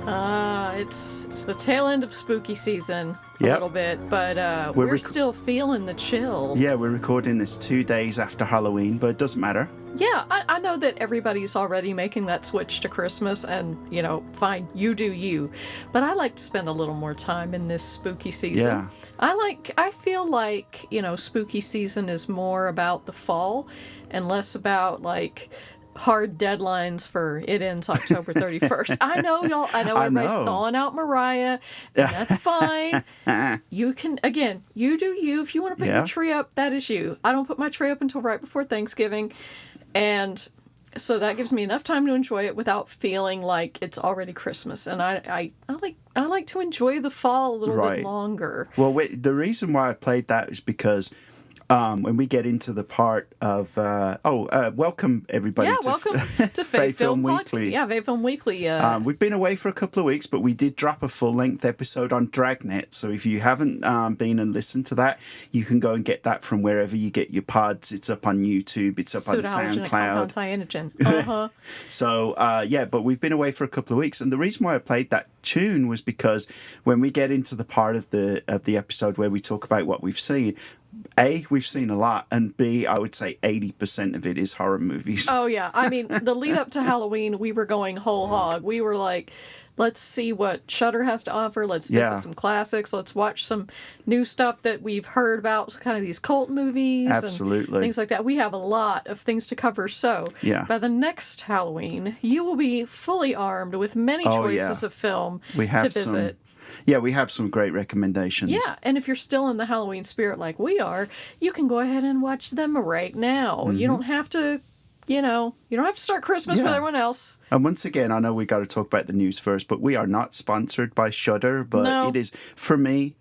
It's the tail end of spooky season a Yep. little bit, but we're still feeling the chill. Yeah, we're recording this 2 days after Halloween, but it doesn't matter. Yeah, I know that everybody's already making that switch to Christmas, and, fine, you do you. But I like to spend a little more time in this spooky season. Yeah. I feel like, spooky season is more about the fall and less about, like, hard deadlines for it ends October 31st. I know everybody's thawing out Mariah, and that's fine. You can, again, you do you. If you want to put your tree up, that is you. I don't put my tree up until right before Thanksgiving. And so that gives me enough time to enjoy it without feeling like it's already Christmas. And I like to enjoy the fall a little bit longer. Well, the reason why I played that is because when we get into the part of welcome everybody to welcome to FaveFilm Weekly. Yeah, FaveFilm Weekly. We've been away for a couple of weeks, but we did drop a full-length episode on Dragnet. So if you haven't been and listened to that, you can go and get that from wherever you get your pods. It's up on YouTube. It's up on SoundCloud. Uh-huh. So but we've been away for a couple of weeks, and the reason why I played that tune was because when we get into the part of the episode where we talk about what we've seen, A, we've seen a lot, and B, I would say 80% of it is horror movies. Oh, yeah. I mean, the lead up to Halloween, we were going whole hog. We were like, let's see what Shudder has to offer. Let's visit some classics. Let's watch some new stuff that we've heard about, kind of these cult movies. Absolutely. And things like that. We have a lot of things to cover. So by the next Halloween, you will be fully armed with many choices of film to visit. We have some great recommendations. Yeah, and if you're still in the Halloween spirit like we are, you can go ahead and watch them right now. Mm-hmm. You don't have to, you don't have to start Christmas with everyone else. And once again, I know we got to talk about the news first, but we are not sponsored by Shudder, but it is, for me,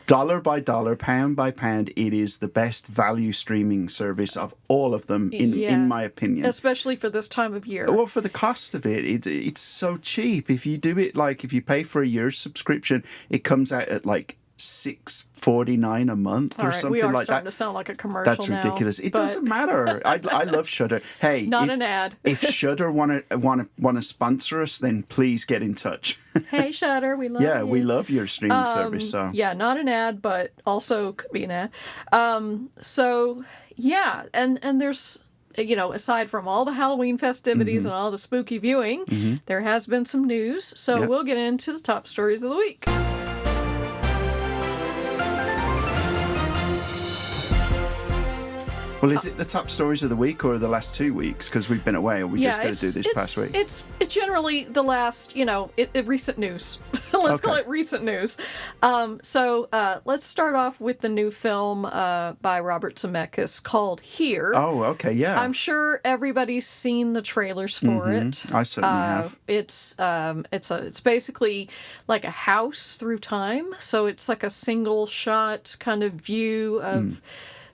dollar by dollar, pound by pound, it is the best value streaming service of all of them, in my opinion. Especially for this time of year. Well, for the cost of it, it's so cheap. If you do it, if you pay for a year's subscription, it comes out at $6.49 a month or something like that. We are starting to sound like a commercial. That's ridiculous. It doesn't matter. I love Shudder. Hey, not an ad. If Shudder want to sponsor us, then please get in touch. Hey, Shudder, we love you. Yeah, we love your streaming service. So yeah, not an ad, but also could be an ad. And there's, aside from all the Halloween festivities and all the spooky viewing, there has been some news. So we'll get into the top stories of the week. Well, is it the top stories of the week or the last 2 weks? Because we've been away, or we just got to do this past week? It's generally the last, recent news. Let's call it recent news. So let's start off with the new film by Robert Zemeckis called Here. Oh, okay, yeah. I'm sure everybody's seen the trailers for it. I certainly have. It's basically like a house through time. So it's like a single shot kind of view of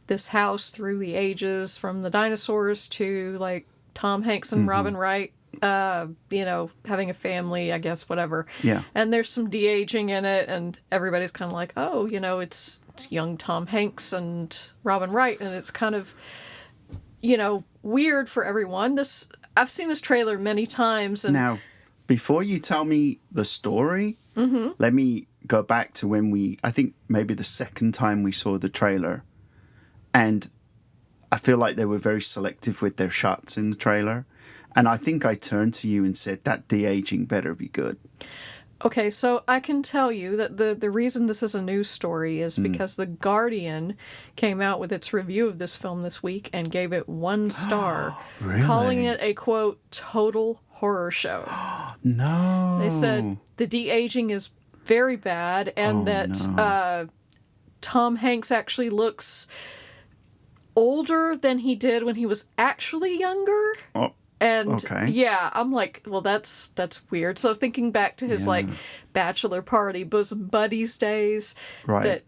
this house through the ages, from the dinosaurs to like Tom Hanks and Robin Wright, having a family, I guess, whatever. Yeah. And there's some de-aging in it, and everybody's kind of like, oh, it's young Tom Hanks and Robin Wright, and it's kind of, weird for everyone. I've seen this trailer many times. And now, before you tell me the story, let me go back to I think maybe the second time we saw the trailer. And I feel like they were very selective with their shots in the trailer. And I think I turned to you and said, that de-aging better be good. Okay, so I can tell you that the reason this is a news story is because The Guardian came out with its review of this film this week and gave it 1 star, Really? Calling it a, quote, total horror show. No. They said the de-aging is very bad, and Tom Hanks actually looks older than he did when he was actually younger. Oh, and okay. I'm like, well, that's weird. So thinking back to his like bachelor party bosom buddies days, that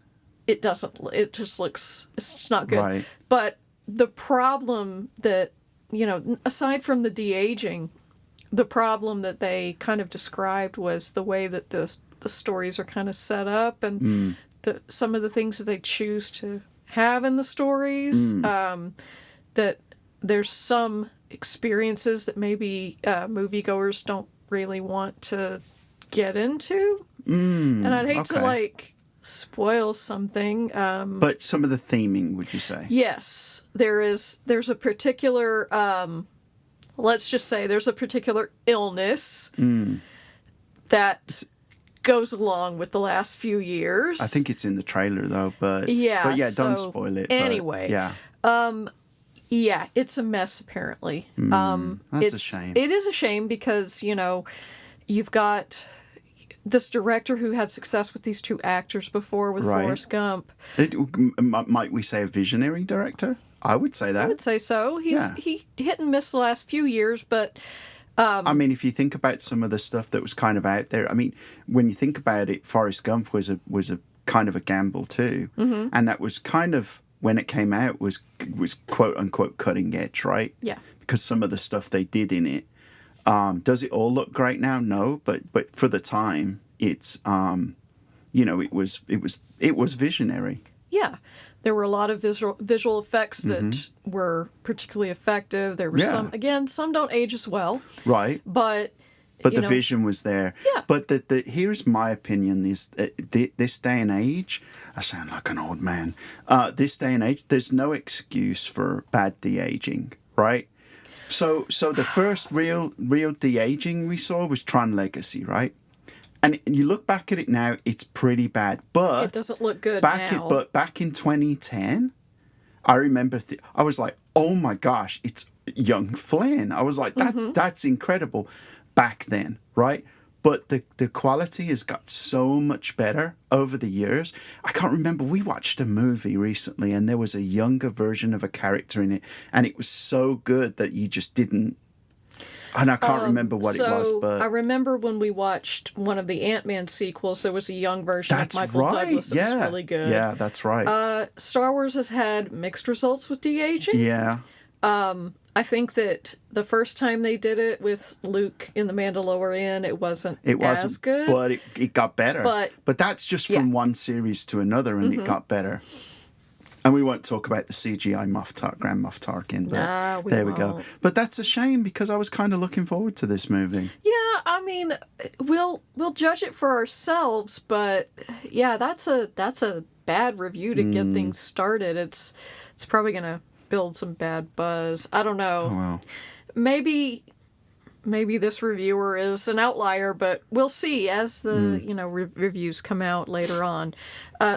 it just looks, it's just not good. Right. But the problem that, aside from the de-aging, the problem that they kind of described was the way that the stories are kind of set up, and some of the things that they choose to have in the stories, that there's some experiences that maybe moviegoers don't really want to get into. And I'd hate to, like, spoil something. But some of the theming, would you say? Yes. There's a particular, let's just say there's a particular illness that goes along with the last few years. I think it's in the trailer, though, but yeah, don't spoil it. Anyway. Yeah, it's a mess, apparently. That's a shame. It is a shame because, you know, you've got this director who had success with these two actors before with Forrest Gump. Might we say a visionary director? I would say that. I would say so. He hit and missed the last few years, but... I mean, if you think about some of the stuff that was kind of out there, I mean, when you think about it, Forrest Gump was a kind of a gamble too. And that was kind of... when it came out was quote unquote cutting edge, right? Yeah. Because some of the stuff they did in it, does it all look great now? No, but for the time, it's you know, it was visionary. Yeah, there were a lot of visual effects that were particularly effective. There were some don't age as well, right? But the vision was there. Yeah. But here's my opinion: is this day and age, I sound like an old man. This day and age, there's no excuse for bad de-aging, right? So the first real de-aging we saw was Tron Legacy, right? And you look back at it now, it's pretty bad. But it doesn't look good now. But back in 2010, I remember I was like, oh my gosh, it's young Flynn. I was like, that's incredible. Back then, right? But the quality has got so much better over the years. I can't remember. We watched a movie recently and there was a younger version of a character in it. And it was so good that you just didn't... And I can't remember what it was, but... I remember when we watched one of the Ant-Man sequels, there was a young version of Michael Douglas that was really good. Yeah, that's right. Star Wars has had mixed results with de-aging. Yeah. I think that the first time they did it with Luke in The Mandalorian, it wasn't as good. But it got better. But that's just from one series to another, and it got better. And we won't talk about the CGI Grand Moff Tarkin, but we go. But that's a shame because I was kind of looking forward to this movie. Yeah, I mean, we'll judge it for ourselves, but yeah, that's a bad review to get things started. It's probably gonna build some bad buzz. I don't know. Oh, well. Maybe this reviewer is an outlier, but we'll see as the reviews come out later on.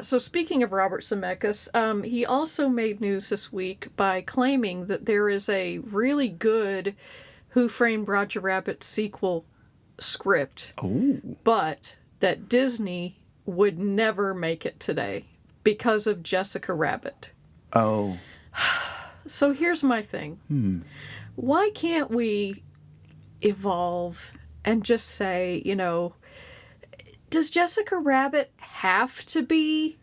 So speaking of Robert Zemeckis, he also made news this week by claiming that there is a really good Who Framed Roger Rabbit sequel script, but that Disney would never make it today because of Jessica Rabbit. Oh. So here's my thing. Why can't we evolve and just say, does Jessica Rabbit have to be,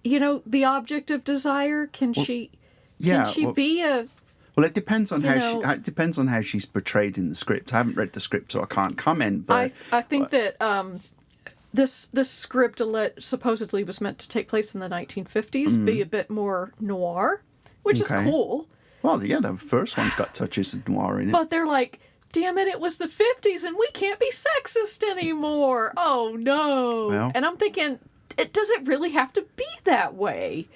the object of desire? Can she be a... Well, it depends on how she's portrayed in the script. I haven't read the script, so I can't comment. But I think that this script supposedly was meant to take place in the 1950s, be a bit more noir, which is cool. Well, yeah, the first one's got touches of noir in it. But they're like, damn it was the 50s and we can't be sexist anymore. Oh, no. Well, and I'm thinking, does it really have to be that way?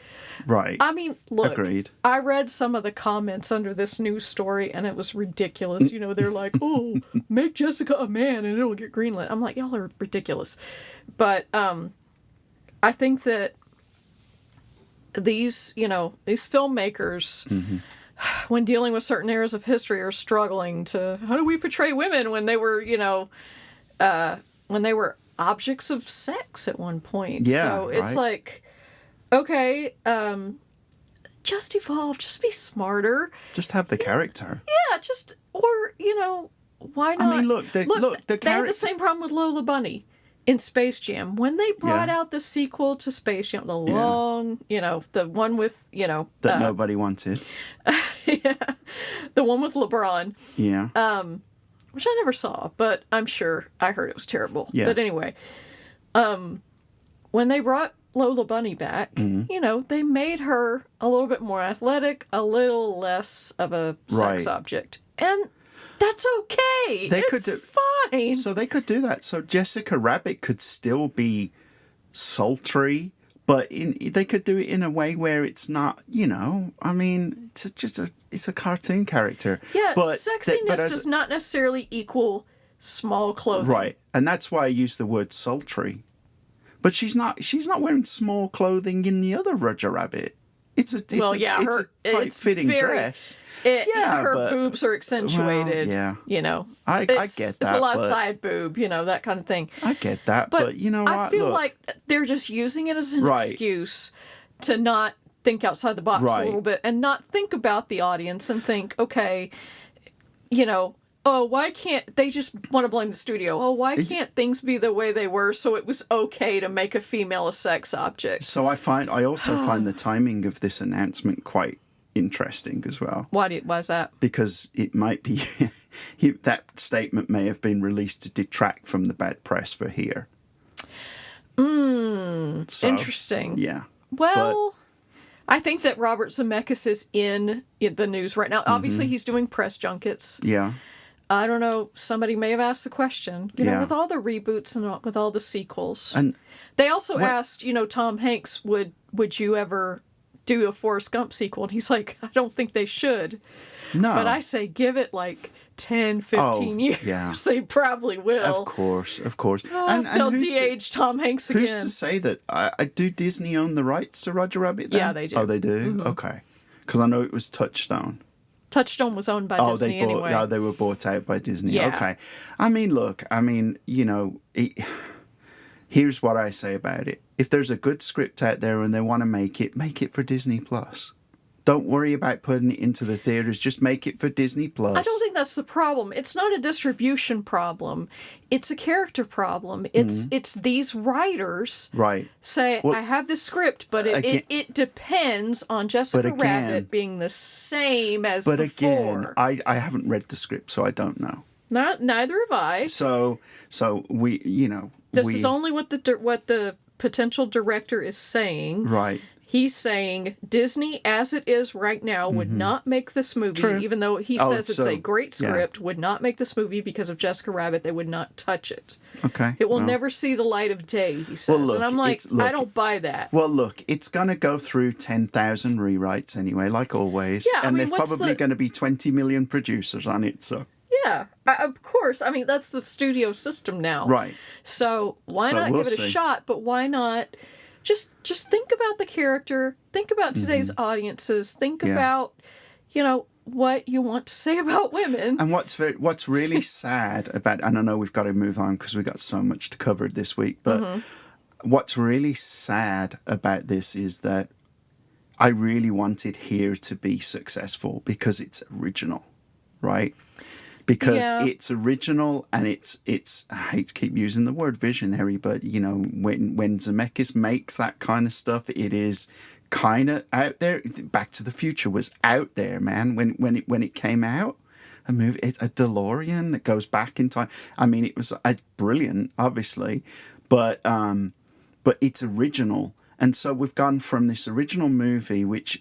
Right. I mean, look, agreed. I read some of the comments under this news story and it was ridiculous. They're like, oh, make Jessica a man and it'll get greenlit. I'm like, y'all are ridiculous. But I think that these filmmakers, when dealing with certain eras of history, are struggling to, how do we portray women when they were, when they were objects of sex at one point? Yeah, so it's like, okay, just evolve, just be smarter. Just have the character. Yeah, why not? I mean, look, the character... They had the same problem with Lola Bunny in Space Jam. When they brought out the sequel to Space Jam, the one with, that nobody wanted. Yeah, the one with LeBron. Yeah. Which I never saw, but I'm sure I heard it was terrible. Yeah. But anyway, when they brought Lola Bunny back, they made her a little bit more athletic, a little less of a sex object. And That's okay. It's fine. So they could do that. So Jessica Rabbit could still be sultry, but they could do it in a way where it's not, I mean, it's a cartoon character. Yeah, sexiness does not necessarily equal small clothing. Right. And that's why I use the word sultry. But she's not wearing small clothing in the other Roger Rabbit. It's a tight-fitting dress. Her boobs are accentuated. Well, yeah. I get that. It's a lot of side boob, that kind of thing. I get that, but you know what? I feel like they're just using it as an excuse to not think outside the box a little bit and not think about the audience and think, okay, oh, why can't they just want to blame the studio? Oh, why can't things be the way they were so it was okay to make a female a sex object? So I also find the timing of this announcement quite interesting as well. Why is that? Because it might be that statement may have been released to detract from the bad press for here. Interesting. Yeah. Well, I think that Robert Zemeckis is in the news right now. Obviously, he's doing press junkets. Yeah. I don't know. Somebody may have asked the question, with all the reboots and with all the sequels. And they also asked, Tom Hanks, would you ever do a Forrest Gump sequel? And he's like, I don't think they should. No. But I say give it like 10, 15 years. Yeah. They probably will. Of course. And they'll de-age Tom Hanks again. Who's to say that? Do Disney own the rights to Roger Rabbit then? Yeah, they do. Oh, they do? Mm-hmm. Okay. Because I know it was Touchstone. Touchstone was owned by Disney anyway. Yeah, they were bought out by Disney. Yeah. Okay. I mean, look, here's what I say about it. If there's a good script out there and they want to make it for Disney Plus. Don't worry about putting it into the theaters. Just make it for Disney Plus. I don't think that's the problem. It's not a distribution problem. It's a character problem. It's these writers say, I have this script, but it depends on Jessica Rabbit being the same as before. But again, I haven't read the script, so I don't know. Neither have I. So we, This is only what the potential director is saying. Right. He's saying Disney, as it is right now, would not make this movie, even though he says it's a great script, would not make this movie because of Jessica Rabbit. They would not touch it. Okay. It will never see the light of day, he says. Well, look, and I'm like, I don't buy that. Well, look, it's going to go through 10,000 rewrites anyway, like always. Yeah, and there's probably going to be 20 million producers on it, so... Yeah, of course. I mean, that's the studio system now. Right. So why not give it a shot, but why not... Just think about the character. Think about today's audiences. Think about, what you want to say about women. And what's really sad about, and I know we've got to move on because we've got so much to cover this week, but what's really sad about this is that I really wanted Here to be successful because it's original, right? Because it's original and it's I hate to keep using the word visionary, but when Zemeckis makes that kind of stuff, it is kind of out there. Back to the Future was out there, man. When it came out, a movie, a DeLorean that goes back in time. I mean, it was brilliant, obviously, but it's original, and so we've gone from this original movie, which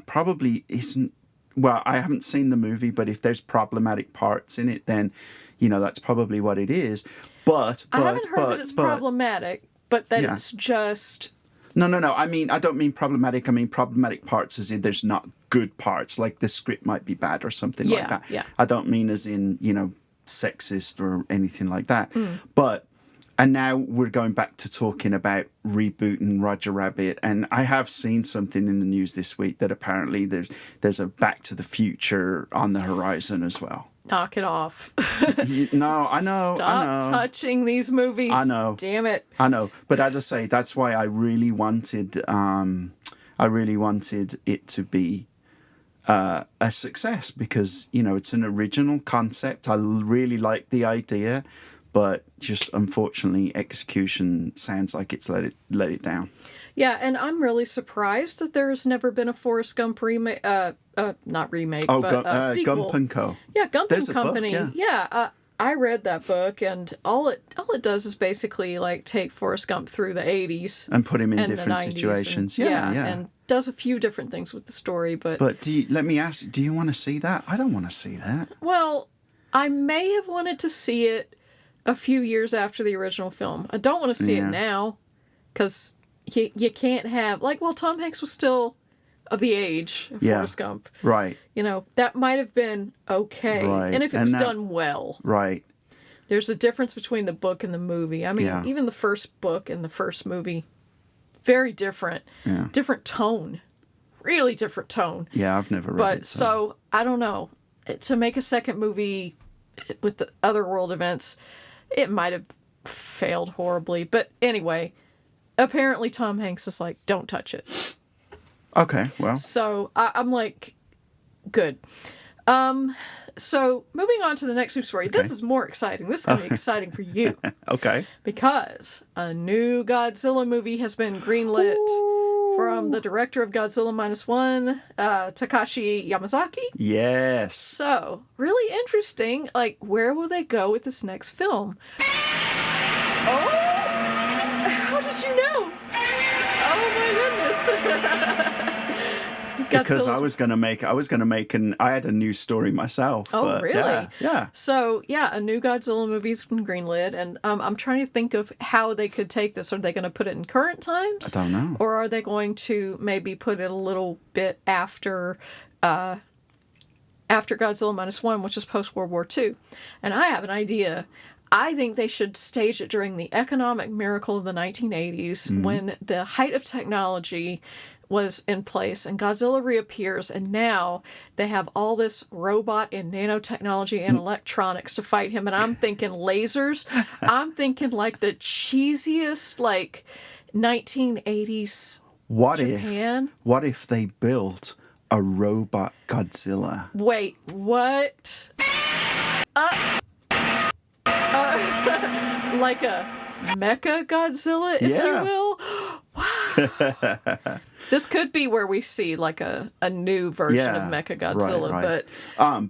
probably isn't. Well, I haven't seen the movie, but if there's problematic parts in it, then, that's probably what it is. But I haven't heard that it's problematic, but that it's just... No. I mean, I don't mean problematic. I mean problematic parts as in there's not good parts, like the script might be bad or something like that. Yeah. I don't mean as in, sexist or anything like that. But... And now we're going back to talking about rebooting Roger Rabbit. And I have seen something in the news this week that apparently there's a Back to the Future on the horizon as well. Knock it off. No, I know. Stop touching these movies. I know. Damn it. I know. But as I say, that's why I really wanted it to be a success because, it's an original concept. I really like the idea. But just unfortunately, execution sounds like it's let it down. Yeah, and I'm really surprised that there has never been a Forrest Gump remake. Not remake, but sequel. Gump and Co. Yeah, Gump There's and Company. A book, yeah. I read that book, and all it does is basically take Forrest Gump through the 80s and put him in different situations. Yeah, and does a few different things with the story. But let me ask, do you want to see that? I don't want to see that. Well, I may have wanted to see it a few years after the original film. I don't want to see it now, because you can't have, like, well, Tom Hanks was still of the age of Forrest Gump. Right. You know, that might have been okay. Right. And if it was done well. Right. There's a difference between the book and the movie. I mean, even the first book and the first movie, very different. Yeah. Different tone. Really different tone. Yeah, I've never read it. So, I don't know. To make a second movie with the Otherworld events, it might have failed horribly. But anyway, apparently Tom Hanks is like, don't touch it. Okay, well. So I'm like, good. So moving on to the next news story. Okay. This is more exciting. This is going to be exciting for you. Okay. Because a new Godzilla movie has been greenlit from the director of Godzilla -1, Takashi Yamazaki. Yes. So, really interesting. Like, where will they go with this next film? Oh! How did you know? Oh my goodness. Because I was gonna make I had a news story myself. Oh, but really? Yeah. So, a new Godzilla movie's been greenlit, and I'm trying to think of how they could take this. Are they going to put it in current times? I don't know. Or are they going to maybe put it a little bit after Godzilla -1, which is post-World War II? And I have an idea. I think they should stage it during the economic miracle of the 1980s, when the height of technology was in place and Godzilla reappears, and now they have all this robot and nanotechnology and electronics to fight him, and I'm thinking lasers. I'm thinking like the cheesiest, like, 1980s Japan. What if they built a robot Godzilla? Wait, what? Like a mecha Godzilla, if you will? Wow. This could be where we see like a new version of Mecha Godzilla,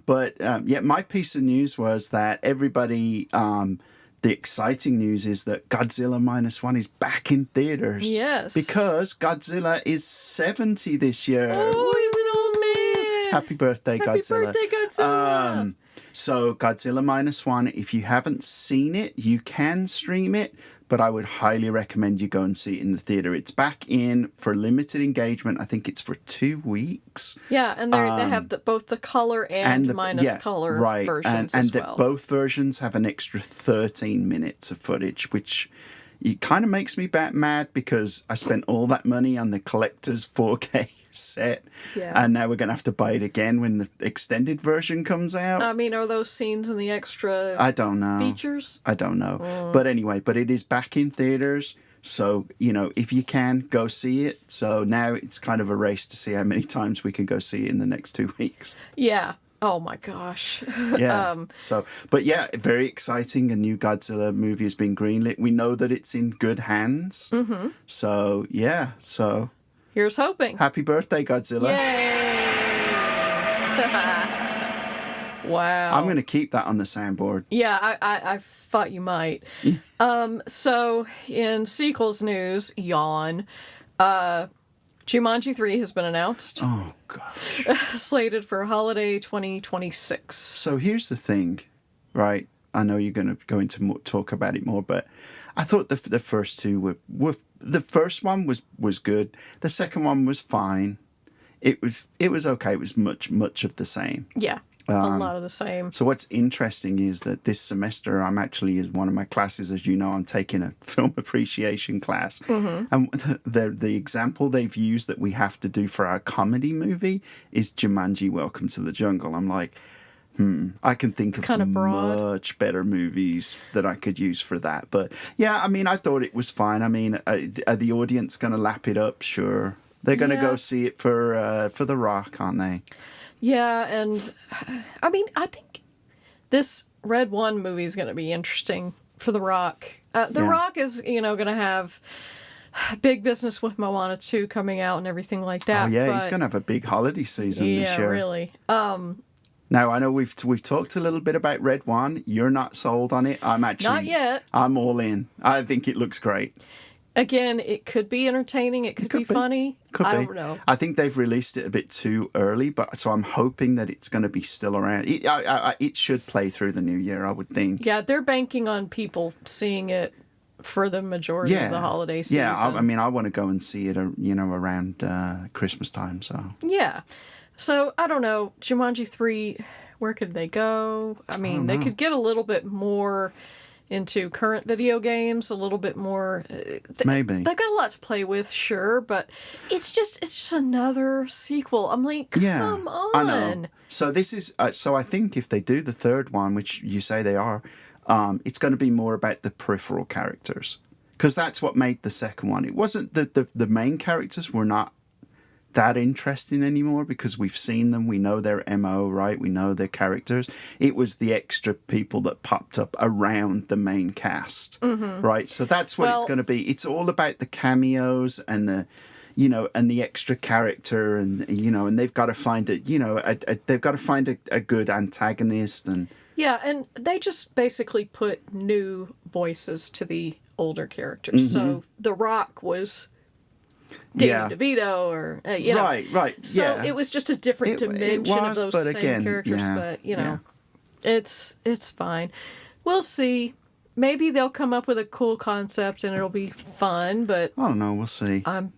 but my piece of news was that everybody, the exciting news is that Godzilla -1 is back in theaters. Yes, because Godzilla is 70 this year. Oh, he's an old man. Happy birthday, Godzilla! Happy birthday, Godzilla! So Godzilla -1, if you haven't seen it, you can stream it, but I would highly recommend you go and see it in the theater. It's back in for limited engagement. I think it's for 2 weeks. Yeah, and they have both the color and minus color versions and as well. Both versions have an extra 13 minutes of footage, which it kind of makes me mad because I spent all that money on the collector's 4K set, and now we're going to have to buy it again when the extended version comes out. I mean, are those scenes in the extra I don't know. features? I don't know. But anyway, it is back in theaters, so, if you can, go see it. So now it's kind of a race to see how many times we can go see it in the next 2 weeks. Yeah. Oh my gosh. Yeah. Very exciting. A new Godzilla movie has been greenlit. We know that it's in good hands. Mm-hmm. So, So here's hoping. Happy birthday, Godzilla. Yay! Wow. I'm going to keep that on the soundboard. Yeah, I thought you might. So in sequels news, yawn. Jumanji 3 has been announced. Oh, gosh. Slated for holiday 2026. So here's the thing, right? I know you're going to go into talk about it more, but I thought the first two were the first one was good. The second one was fine. It was okay. It was much of the same. Yeah. A lot of the same. So what's interesting is that this semester I'm actually, as one of my classes, as you know, I'm taking a film appreciation class. Mm-hmm. And the example they've used that we have to do for our comedy movie is Jumanji: Welcome to the Jungle. I'm like, I can think of much better movies that I could use for that. But yeah, I mean, I thought it was fine. I mean, are the audience going to lap it up? Sure. They're going to go see it for The Rock, aren't they? Yeah, and I mean, I think this Red One movie is going to be interesting for The Rock. Rock is, going to have big business with Moana 2 coming out and everything like that. Oh yeah, he's going to have a big holiday season this year. Yeah, really. Now, I know we've talked a little bit about Red One. You're not sold on it. I'm actually... Not yet. I'm all in. I think it looks great. Again, it could be entertaining. It could be funny. I don't know. I think they've released it a bit too early, but so I'm hoping that it's going to be still around. It should play through the new year, I would think. Yeah, they're banking on people seeing it for the majority of the holiday season. Yeah, I mean, I want to go and see it, around Christmas time. So yeah. So I don't know. Jumanji 3, where could they go? I mean, they could get a little bit more into current video games, a little bit more. Maybe they've got a lot to play with, sure, but it's just another sequel. I'm like, come on. I know. So this is so I think if they do the third one, which you say they are, it's going to be more about the peripheral characters, because that's what made the second one. It wasn't the main characters were not that interesting anymore, because we've seen them, we know their MO, right? We know their characters. It was the extra people that popped up around the main cast, right? So that's what it's going to be. It's all about the cameos and the, and the extra character, and and they've got to find they've got to find a good antagonist, and and they just basically put new voices to the older characters. So The Rock was Danny DeVito, or right. So it was just a different dimension of those same characters. But it's fine. We'll see. Maybe they'll come up with a cool concept and it'll be fun. But I don't know. We'll see. I'm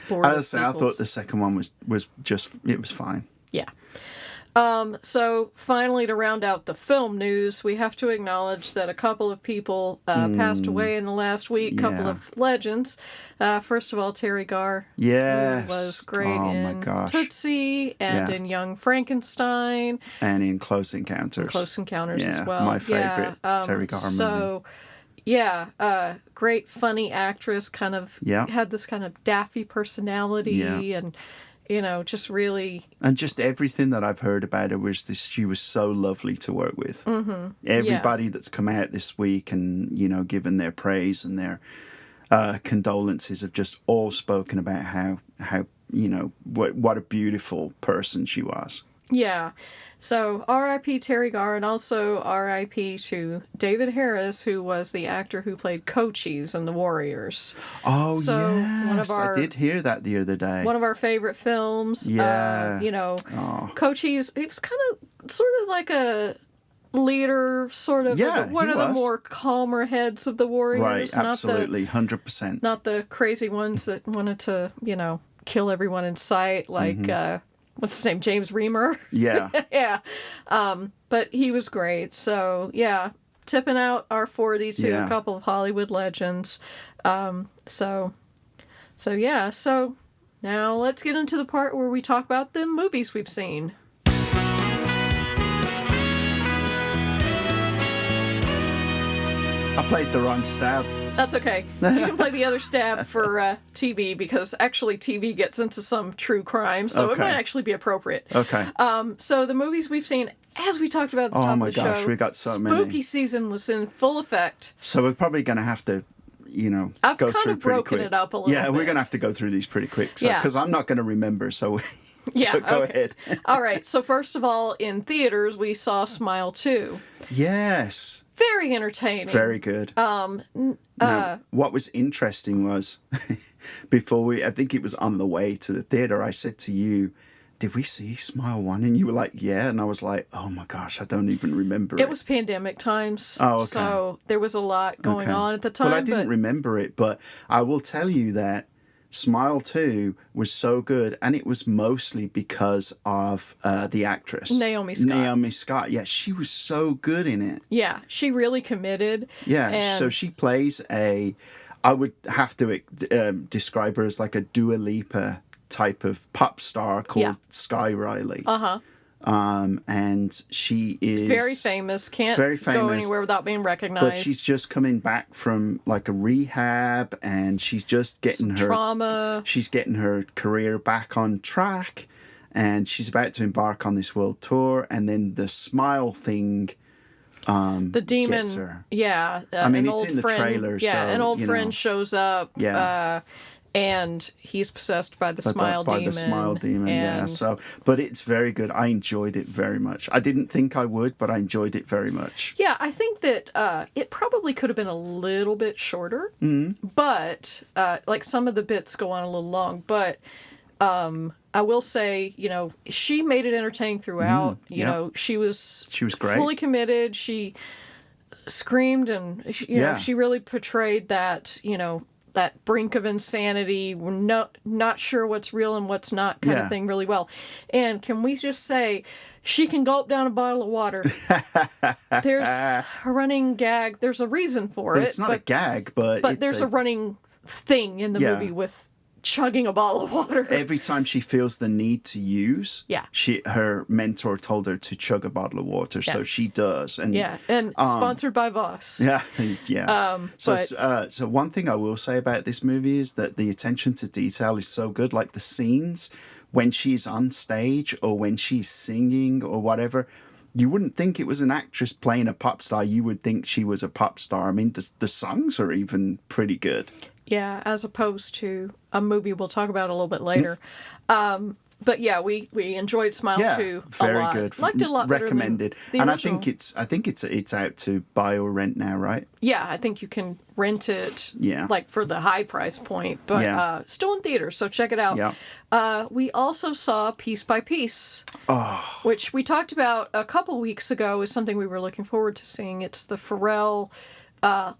bored. I thought the second one was just fine. Yeah. So finally, to round out the film news, we have to acknowledge that a couple of people passed away in the last week. Couple of legends. First of all, Terry Garr. Yes. Who was great in Tootsie and in Young Frankenstein. And in Close Encounters. As well. My favorite Terry Garr movie. So, great funny actress, kind of had this kind of daffy personality and just really... And just everything that I've heard about her was she was so lovely to work with. Mm-hmm. Everybody that's come out this week and, given their praise and their condolences have just all spoken about how what a beautiful person she was. Yeah. So R.I.P. Terry Garr, and also R.I.P. to David Harris, who was the actor who played Cochise in The Warriors. Oh, so yes. I did hear that the other day. One of our favorite films. Yeah. Cochise, he was kind of sort of like a leader, sort of one of the more calmer heads of the Warriors. Right, absolutely, 100%. Not the crazy ones that wanted to, kill everyone in sight, like... what's his name? James Remar? Yeah. Yeah. But he was great. So, tipping out our 40 to a couple of Hollywood legends. So now let's get into the part where we talk about the movies we've seen. I played the wrong stab. That's okay. You can play the other stab for TV, because actually TV gets into some true crime, so it might actually be appropriate. Okay. So the movies we've seen, as we talked about at the top of the show. Oh my gosh, we got so many. Spooky season was in full effect. So we're probably going to have to, I've go kind through of pretty broken quick. it up a little bit. Yeah, we're going to have to go through these pretty quick. So, because I'm not going to remember, so go ahead. All right, so first of all, in theaters, we saw Smile 2. Yes. Very entertaining. Very good. Now, what was interesting was, I think it was on the way to the theater, I said to you, did we see Smile 1? And you were like, yeah. And I was like, oh my gosh, I don't even remember it. It was pandemic times. Oh, okay. So there was a lot going on at the time. Well, I didn't remember it, but I will tell you that Smile 2 was so good, and it was mostly because of the actress. Naomi Scott. Yeah, she was so good in it. Yeah, she really committed. Yeah, so she plays I would have to describe her as like a Dua Lipa type of pop star called Sky Riley. Uh-huh. And she is very famous. Can't go anywhere without being recognized. But she's just coming back from like a rehab, and she's just getting her trauma. She's getting her career back on track, and she's about to embark on this world tour. And then the smile thing, the demon, gets her. Yeah. I mean, it's in the trailer. Yeah, so, an old friend shows up. Yeah. and he's possessed by the smile by demon. the smile demon, yeah. and So, but it's very good. I enjoyed it very much. I didn't think I would, but I enjoyed it very much. Yeah, I think that it probably could have been a little bit shorter, but like some of the bits go on a little long. But I will say, she made it entertaining throughout. She was great, fully committed. She screamed, and she really portrayed that that brink of insanity. We're not sure what's real and what's not kind of thing really well. And can we just say, she can gulp down a bottle of water. There's a running gag. There's a reason for it. It's not a gag, but there's a running thing in the movie with chugging a bottle of water. Every time she feels the need to use, her mentor told her to chug a bottle of water, so she does. And sponsored by Voss. So one thing I will say about this movie is that the attention to detail is so good. Like the scenes when she's on stage or when she's singing or whatever, you wouldn't think it was an actress playing a pop star. You would think she was a pop star. I mean, the songs are even pretty good. Yeah, as opposed to a movie we'll talk about a little bit later. But yeah, we enjoyed Smile 2 a lot. Very good. Liked it a lot Recommended. Better than the and original. I think it's out to buy or rent now, right? Yeah, I think you can rent it like for the high price point, but still in theaters, so check it out. Yeah. We also saw Piece by Piece, which we talked about a couple weeks ago as something we were looking forward to seeing. It's the Pharrell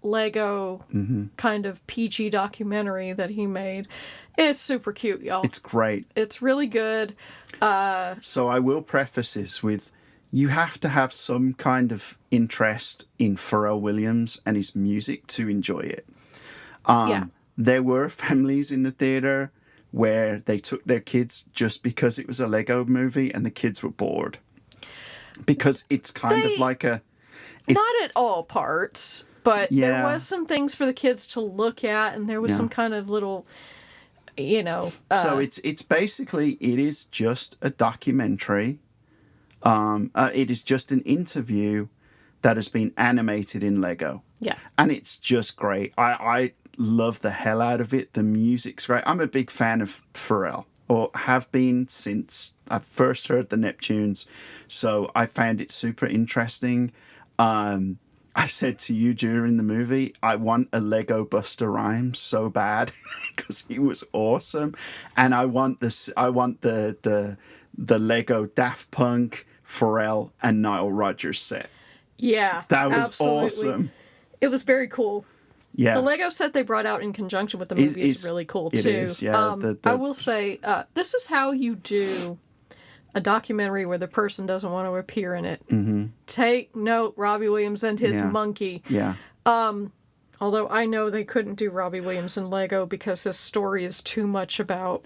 Lego kind of PG documentary that he made. It's super cute, y'all. It's great. It's really good. So I will preface this with, you have to have some kind of interest in Pharrell Williams and his music to enjoy it. There were families in the theater where they took their kids just because it was a Lego movie and the kids were bored. Because it's kind of like a... Not at all parts, but there was some things for the kids to look at, and there was some kind of little, so it's basically, it is just a documentary. It is just an interview that has been animated in Lego. Yeah. And it's just great. I love the hell out of it. The music's great. I'm a big fan of Pharrell, or have been since I first heard the Neptunes. So I found it super interesting. I said to you during the movie, I want a Lego Busta Rhymes so bad because he was awesome, and I want the Lego Daft Punk, Pharrell, and Nile Rodgers set. Yeah, that was absolutely awesome. It was very cool. Yeah, the Lego set they brought out in conjunction with the movie is really cool too. It is, yeah. I will say, this is how you do a documentary where the person doesn't want to appear in it. Mm-hmm. Take note, Robbie Williams and his monkey. Yeah. Although I know they couldn't do Robbie Williams and Lego because his story is too much about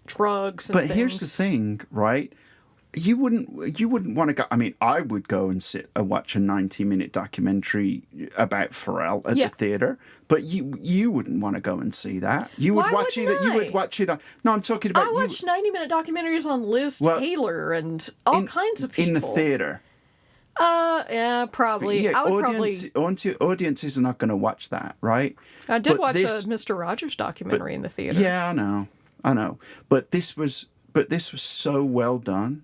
drugs and things. But here's the thing, right? You wouldn't want to go. I mean, I would go and sit and watch a 90-minute documentary about Pharrell at the theater, but you wouldn't want to go and see that. You would watch it. You would watch it. No, I'm talking about. I watched 90-minute documentaries on Liz Taylor and all kinds of people in the theater. Yeah, probably. Yeah, I would audiences are not going to watch that, right? I did watch a Mr. Rogers documentary in the theater. Yeah, I know. But this was so well done.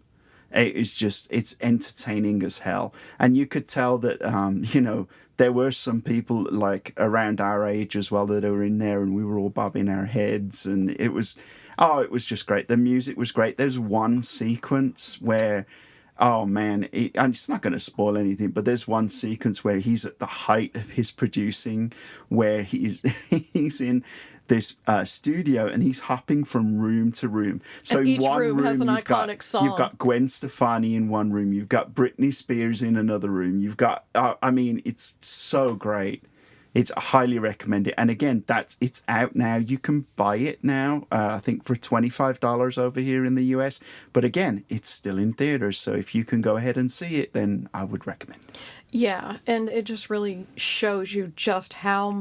It's entertaining as hell. And you could tell that, there were some people like around our age as well that were in there, and we were all bobbing our heads, and it was just great. The music was great. There's one sequence where, oh man, I'm just not going to spoil anything, but there's one sequence where he's at the height of his producing, where he's in this studio and he's hopping from room to room. So and in each one room has an iconic song. You've got Gwen Stefani in one room. You've got Britney Spears in another room. You've got, it's so great. It's highly recommended. And again, it's out now. You can buy it now, I think for $25 over here in the US. But again, it's still in theaters. So if you can go ahead and see it, then I would recommend it. Yeah, and it just really shows you just how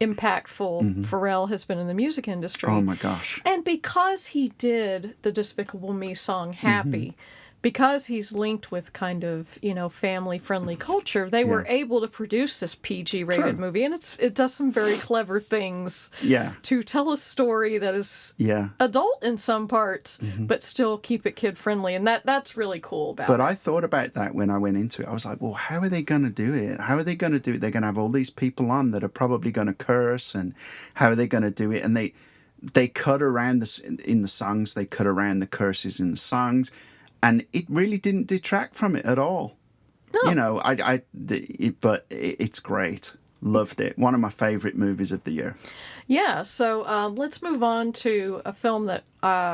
impactful Pharrell has been in the music industry. Oh my gosh. And because he did the Despicable Me song Happy, because he's linked with kind of, family-friendly culture, they were able to produce this PG-rated movie, and it does some very clever things to tell a story that is adult in some parts, but still keep it kid-friendly, and that's really cool about it. But I thought about that when I went into it. I was like, well, how are they going to do it? How are they going to do it? They're going to have all these people on that are probably going to curse, and how are they going to do it? And they cut around this in the songs. They cut around the curses in the songs. And it really didn't detract from it at all. No. But it's great. Loved it. One of my favorite movies of the year. Yeah, so let's move on to a film that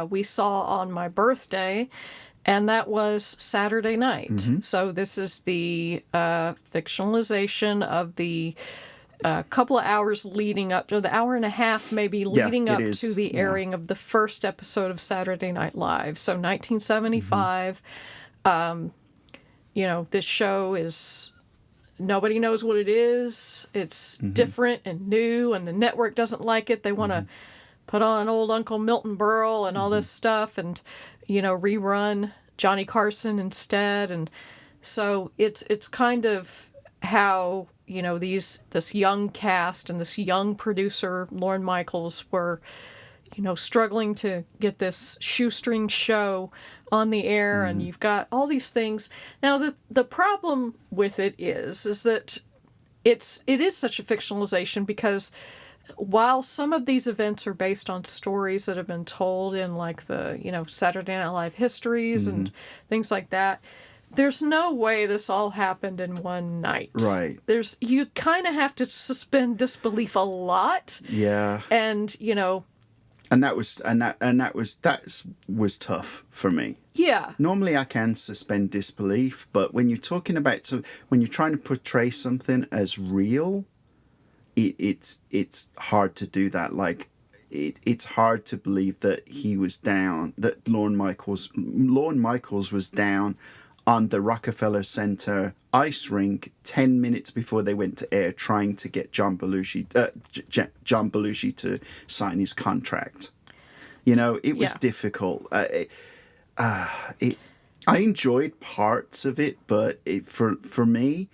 we saw on my birthday, and that was Saturday Night. So this is the fictionalization of the couple of hours leading up to the hour and a half, maybe leading up to the airing of the first episode of Saturday Night Live. So 1975, this show is, nobody knows what it is. It's different and new, and the network doesn't like it. They want to put on old Uncle Milton Berle and all this stuff, and, rerun Johnny Carson instead. And so it's kind of how, this young cast and this young producer, Lorne Michaels, were, struggling to get this shoestring show on the air, and you've got all these things. Now, the problem with it is that it is such a fictionalization, because while some of these events are based on stories that have been told in, like, the, Saturday Night Live histories and things like that, there's no way this all happened in one night. Right. You kind of have to suspend disbelief a lot. Yeah. And, And that was tough for me. Yeah. Normally I can suspend disbelief, but when you're talking about, when you're trying to portray something as real, it's hard to do that. Like, it's hard to believe that he was down, that Lorne Michaels was down on the Rockefeller Center ice rink 10 minutes before they went to air, trying to get John Belushi to sign his contract. It was difficult. I enjoyed parts of it, but for me,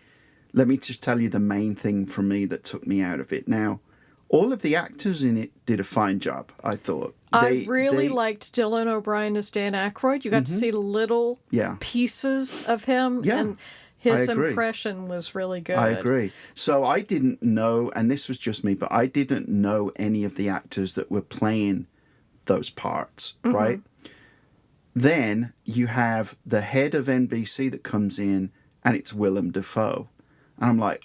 let me just tell you the main thing for me that took me out of it. Now, all of the actors in it did a fine job, I thought. I really liked Dylan O'Brien as Dan Aykroyd. You got to see little pieces of him, and his impression was really good. I agree. So I didn't know, and this was just me, but I didn't know any of the actors that were playing those parts, right? Then you have the head of NBC that comes in, and it's Willem Dafoe. And I'm like,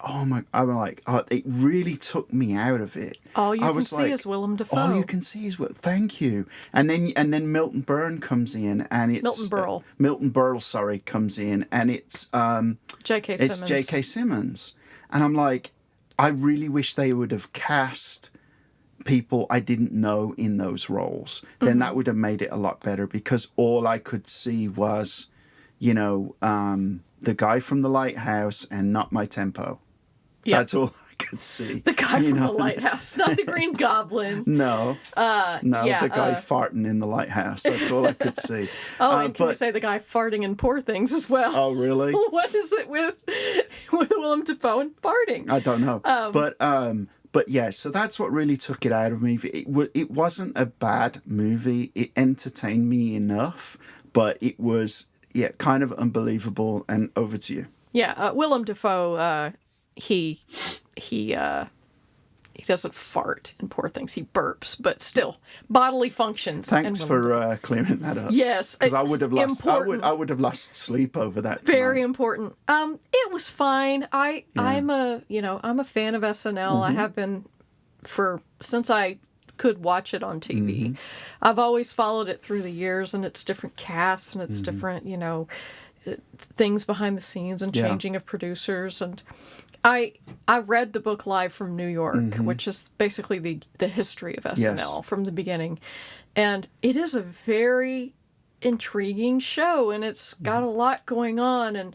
it really took me out of it. All you can see is Willem Dafoe. All you can see is thank you. And then Milton Berle comes in, and it's Milton Berle, sorry, comes in, and it's J.K. Simmons. It's J.K. Simmons. And I'm like, I really wish they would have cast people I didn't know in those roles. Then that would have made it a lot better, because all I could see was, the guy from The Lighthouse and Not My Tempo. Yep. That's all I could see. The guy from The Lighthouse, not the Green Goblin. No, the guy farting in The Lighthouse. That's all I could see. And can you say the guy farting in Poor Things as well? Oh, really? What is it with Willem Dafoe and farting? I don't know. But yeah, so that's what really took it out of me. It wasn't a bad movie. It entertained me enough, but it was... yeah, kind of unbelievable. And over to you. Yeah, Willem Dafoe, he doesn't fart in Poor Things. He burps, but still, bodily functions. Thanks for clearing that up. Yes, because I would have lost. I would have lost sleep over that. Very important. It was fine. I'm a fan of SNL. I have been since I could watch it on TV. I've always followed it through the years, and it's different casts, and it's different, things behind the scenes and changing of producers. And I read the book Live from New York, which is basically the history of SNL from the beginning. And it is a very intriguing show, and it's got a lot going on. And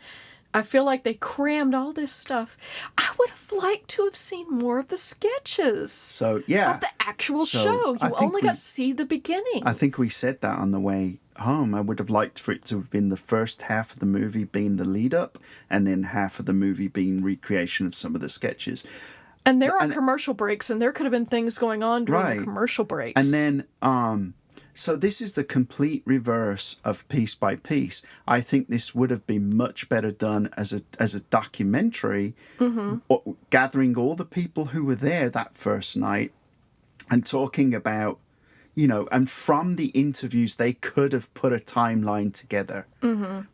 I feel like they crammed all this stuff. I would have liked to have seen more of the sketches. So, yeah. Of the actual So, show. I You think only got to see the beginning. I think we said that on the way home. I would have liked for it to have been the first half of the movie being the lead up, and then half of the movie being recreation of some of the sketches. And there are commercial breaks, and there could have been things going on during the commercial breaks. And then, so this is the complete reverse of Piece by Piece. I think this would have been much better done as a documentary, gathering all the people who were there that first night and talking about, you know, and from the interviews, they could have put a timeline together,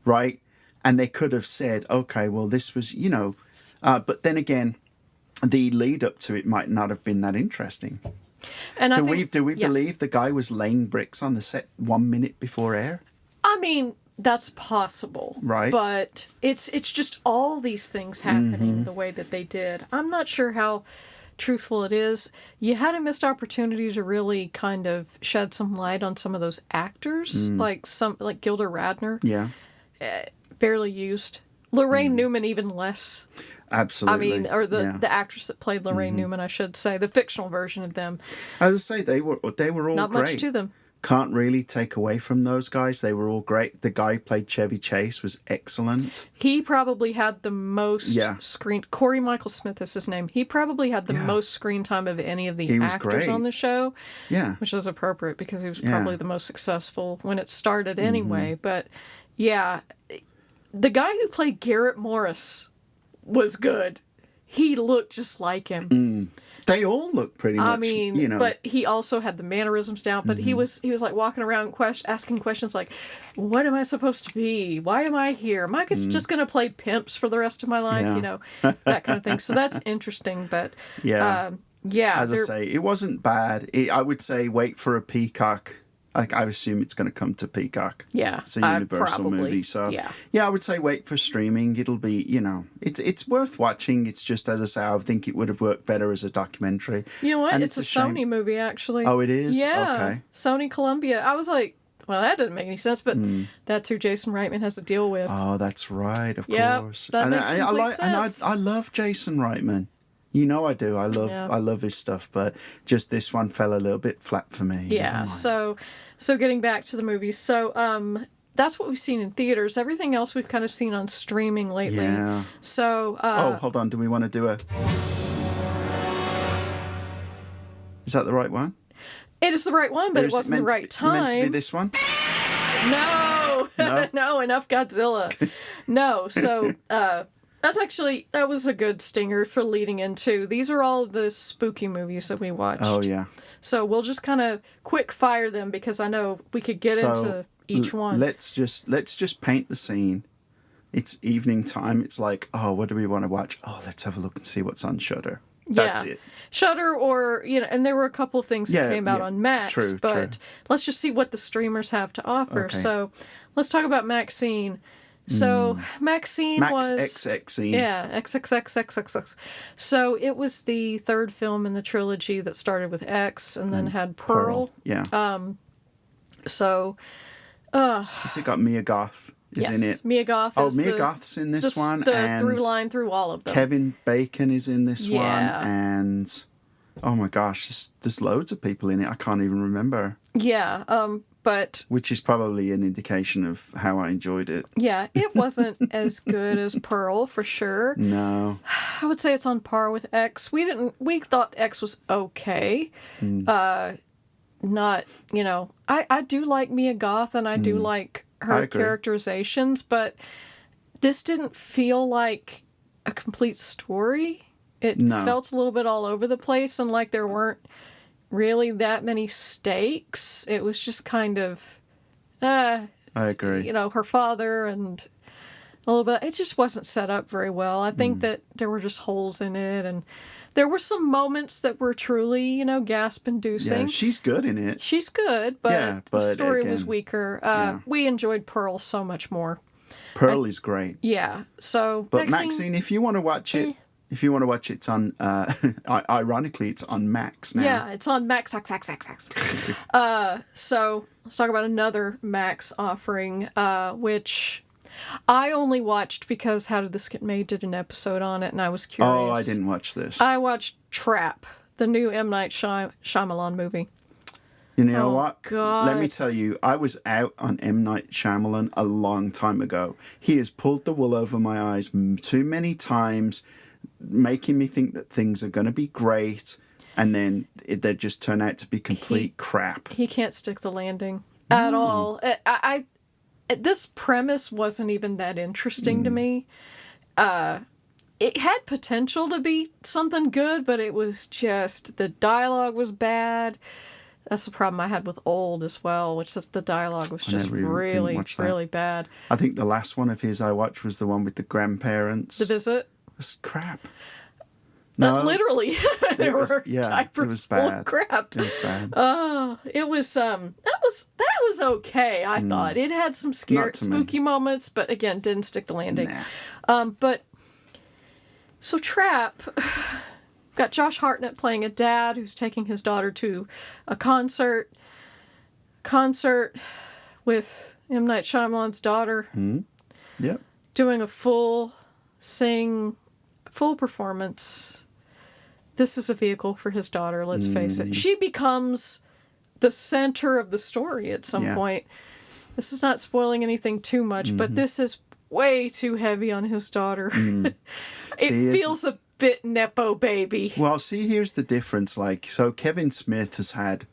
right? And they could have said, okay, well, this was, you know, but then again, the lead up to it might not have been that interesting. And do we believe the guy was laying bricks on the set 1 minute before air? I mean, that's possible. Right. But it's just all these things happening the way that they did. I'm not sure how truthful it is. You had a missed opportunity to really kind of shed some light on some of those actors, like Gilda Radner. Yeah. Barely used. Lorraine Newman even less. Absolutely. I mean, or the actress that played Lorraine Newman, I should say, the fictional version of them. As I say, they were all not great. Much to them. Can't really take away from those guys. They were all great. The guy who played Chevy Chase was excellent. He probably had the most screen. Corey Michael Smith is his name. He probably had the most screen time of any of the actors on the show. Yeah. Which is appropriate because he was probably the most successful when it started anyway. But yeah, the guy who played Garrett Morris was good. He looked just like him. They all look pretty much. I mean, you know. But he also had the mannerisms down. But he was like walking around asking questions like, "What am I supposed to be? Why am I here? Am I just going to play pimps for the rest of my life?" You know, that kind of thing. So that's interesting. But yeah. As I say, it wasn't bad. I would say wait for a Peacock. Like, I assume it's going to come to Peacock. Yeah. It's a Universal movie. So, yeah, I would say wait for streaming. It'll be, you know, it's worth watching. It's just, as I say, I think it would have worked better as a documentary. You know what? And it's a Sony movie, actually. Oh, it is? Yeah. Okay. Sony Columbia. I was like, well, that doesn't make any sense, but that's who Jason Reitman has to deal with. Oh, that's right, of course. That makes complete sense. And I love Jason Reitman. You know I do. I love his stuff, but just this one fell a little bit flat for me. Yeah. So getting back to the movies. So that's what we've seen in theaters. Everything else we've kind of seen on streaming lately. Yeah. So hold on. Do we want to do a... Is that the right one? It is the right one, but it wasn't the right time. Meant to be this one? No. No, enough Godzilla. No. So that was a good stinger for leading into. These are all the spooky movies that we watched. Oh, yeah. So we'll just kind of quick fire them because I know we could get into each one. Let's just paint the scene. It's evening time. It's like, oh, what do we want to watch? Oh, let's have a look and see what's on Shudder. That's it. Shudder, or, you know, and there were a couple of things that came out on Max, but let's just see what the streamers have to offer. Okay. So let's talk about Maxine. So Maxine was XXXine. Yeah, XXXXXX. So it was the third film in the trilogy that started with X and then had Pearl. Yeah. So has it got Mia Goth in it? Mia Goth. Mia Goth's in this one. The and through line through all of them. Kevin Bacon is in this one, and oh my gosh, there's loads of people in it. I can't even remember. Yeah. But which is probably an indication of how I enjoyed it. Yeah, it wasn't as good as Pearl for sure. No. I would say it's on par with X. We thought X was okay. Not, you know, I do like Mia Goth and I do like her characterizations, but this didn't feel like a complete story. It felt a little bit all over the place and like there weren't really that many stakes. It was just kind of I agree. You know, her father and a little bit. It just wasn't set up very well. I think that there were just holes in it, and there were some moments that were truly, you know, gasp-inducing. Yeah, she's good in it. She's good, but the story was weaker. We enjoyed Pearl so much more. Pearl is great. Yeah. So, but Maxine, if you want to watch it. If you want to watch it, it's on, ironically, it's on Max now. Yeah, it's on Max. So let's talk about another Max offering, which I only watched because How Did This Get Made did an episode on it, and I was curious. Oh, I didn't watch this. I watched Trap, the new M. Night Shyamalan movie. You know what? God. Let me tell you, I was out on M. Night Shyamalan a long time ago. He has pulled the wool over my eyes too many times, making me think that things are going to be great, and then they just turn out to be complete crap. He can't stick the landing at all. This premise wasn't even that interesting to me. It had potential to be something good, but it was just, the dialogue was bad. That's the problem I had with Old as well, which is the dialogue was just really, really bad. I think the last one of his I watched was the one with the grandparents. The Visit? It was crap. No, literally, there were diapers it was bad. full of crap. It was bad. It was that was okay. I thought it had some spooky moments, but again, didn't stick the landing. Nah. But so Trap. Got Josh Hartnett playing a dad who's taking his daughter to a concert with M. Night Shyamalan's daughter. Yep. Doing a full performance. This is a vehicle for his daughter, let's face it. She becomes the center of the story at some point. This is not spoiling anything too much, but this is way too heavy on his daughter. It feels a bit Nepo baby. Well, see, here's the difference. So Kevin Smith has had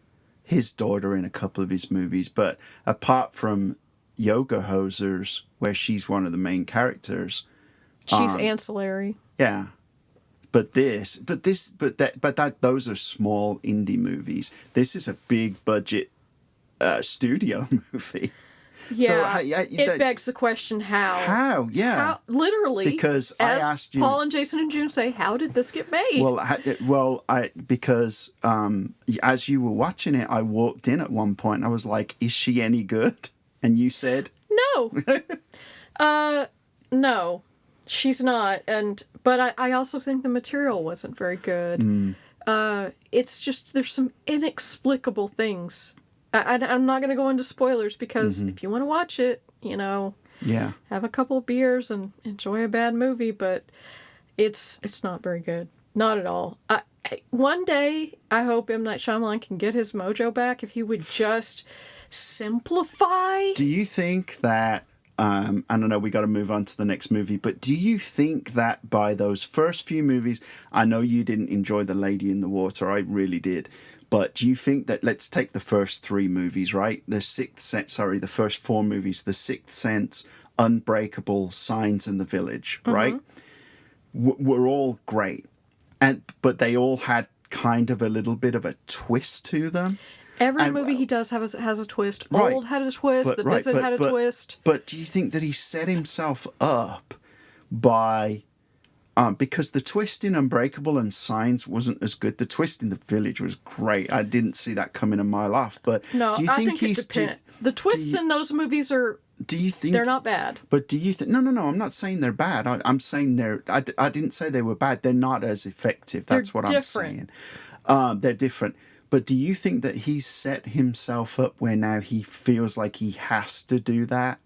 his daughter in a couple of his movies, but apart from Yoga Hosers, where she's one of the main characters, she's ancillary. Yeah. But those are small indie movies. This is a big budget studio movie. Yeah, so, it begs the question how. How, yeah. How, literally. Because I asked you... Paul and Jason and June say, how did this get made? Because as you were watching it, I walked in at one point and I was like, is she any good? And you said... No. No, she's not. But I also think the material wasn't very good. It's just, there's some inexplicable things. I'm not going to go into spoilers because if you want to watch it, have a couple of beers and enjoy a bad movie, but it's not very good. Not at all. One day, I hope M. Night Shyamalan can get his mojo back if he would just simplify. Do you think that, I don't know, we got to move on to the next movie, but do you think that by those first few movies, I know you didn't enjoy The Lady in the Water, I really did. But do you think that, let's take the first three movies, right? The first four movies, The Sixth Sense, Unbreakable, Signs, and The Village, right? Were all great. But they all had kind of a little bit of a twist to them. Every movie he does has a twist. Right. Old had a twist, The Visit had a twist. But do you think that he set himself up by... because the twist in Unbreakable and Signs wasn't as good. The twist in The Village was great. I didn't see that coming a mile off. But no, do you think it depends. The twists in those movies are... Do you think they're not bad? But do you think... No, I'm not saying they're bad. I'm saying they're... I didn't say they were bad. They're not as effective. That's what I'm saying. They're different. But do you think that he's set himself up where now he feels like he has to do that?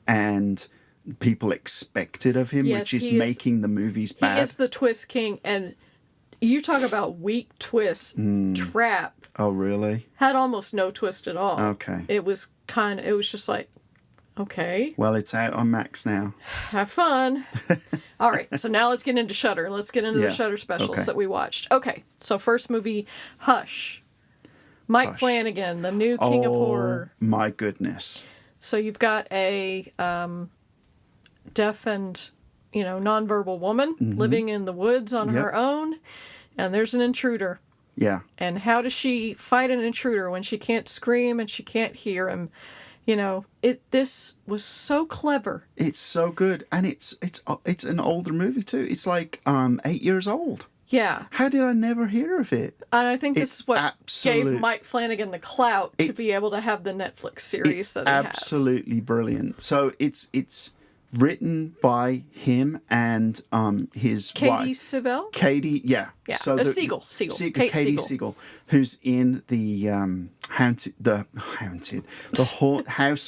And... people expect it of him, which is making the movies bad. He is the twist king, and you talk about weak twists. Trap. Oh, really? Had almost no twist at all. Okay. It was just like, okay. Well, it's out on Max now. Have fun. All right, so now let's get into Shudder. Let's get into the Shudder specials that we watched. Okay, so first movie, Hush. Mike Flanagan, the new king of horror. Oh, my goodness. So you've got a... deaf and nonverbal woman living in the woods on her own, and there's an intruder. And how does she fight an intruder when she can't scream and she can't hear him? This was so clever. It's so good, and it's an older movie too. It's like 8 years old. Yeah. How did I never hear of it? And I think this is what gave Mike Flanagan the clout to be able to have the Netflix series that he has. Absolutely brilliant. So it's written by him and his Katie wife. Siebel? Katie, yeah. Yeah. So Siegel. Kate Katie Siegel. Siegel, who's in the House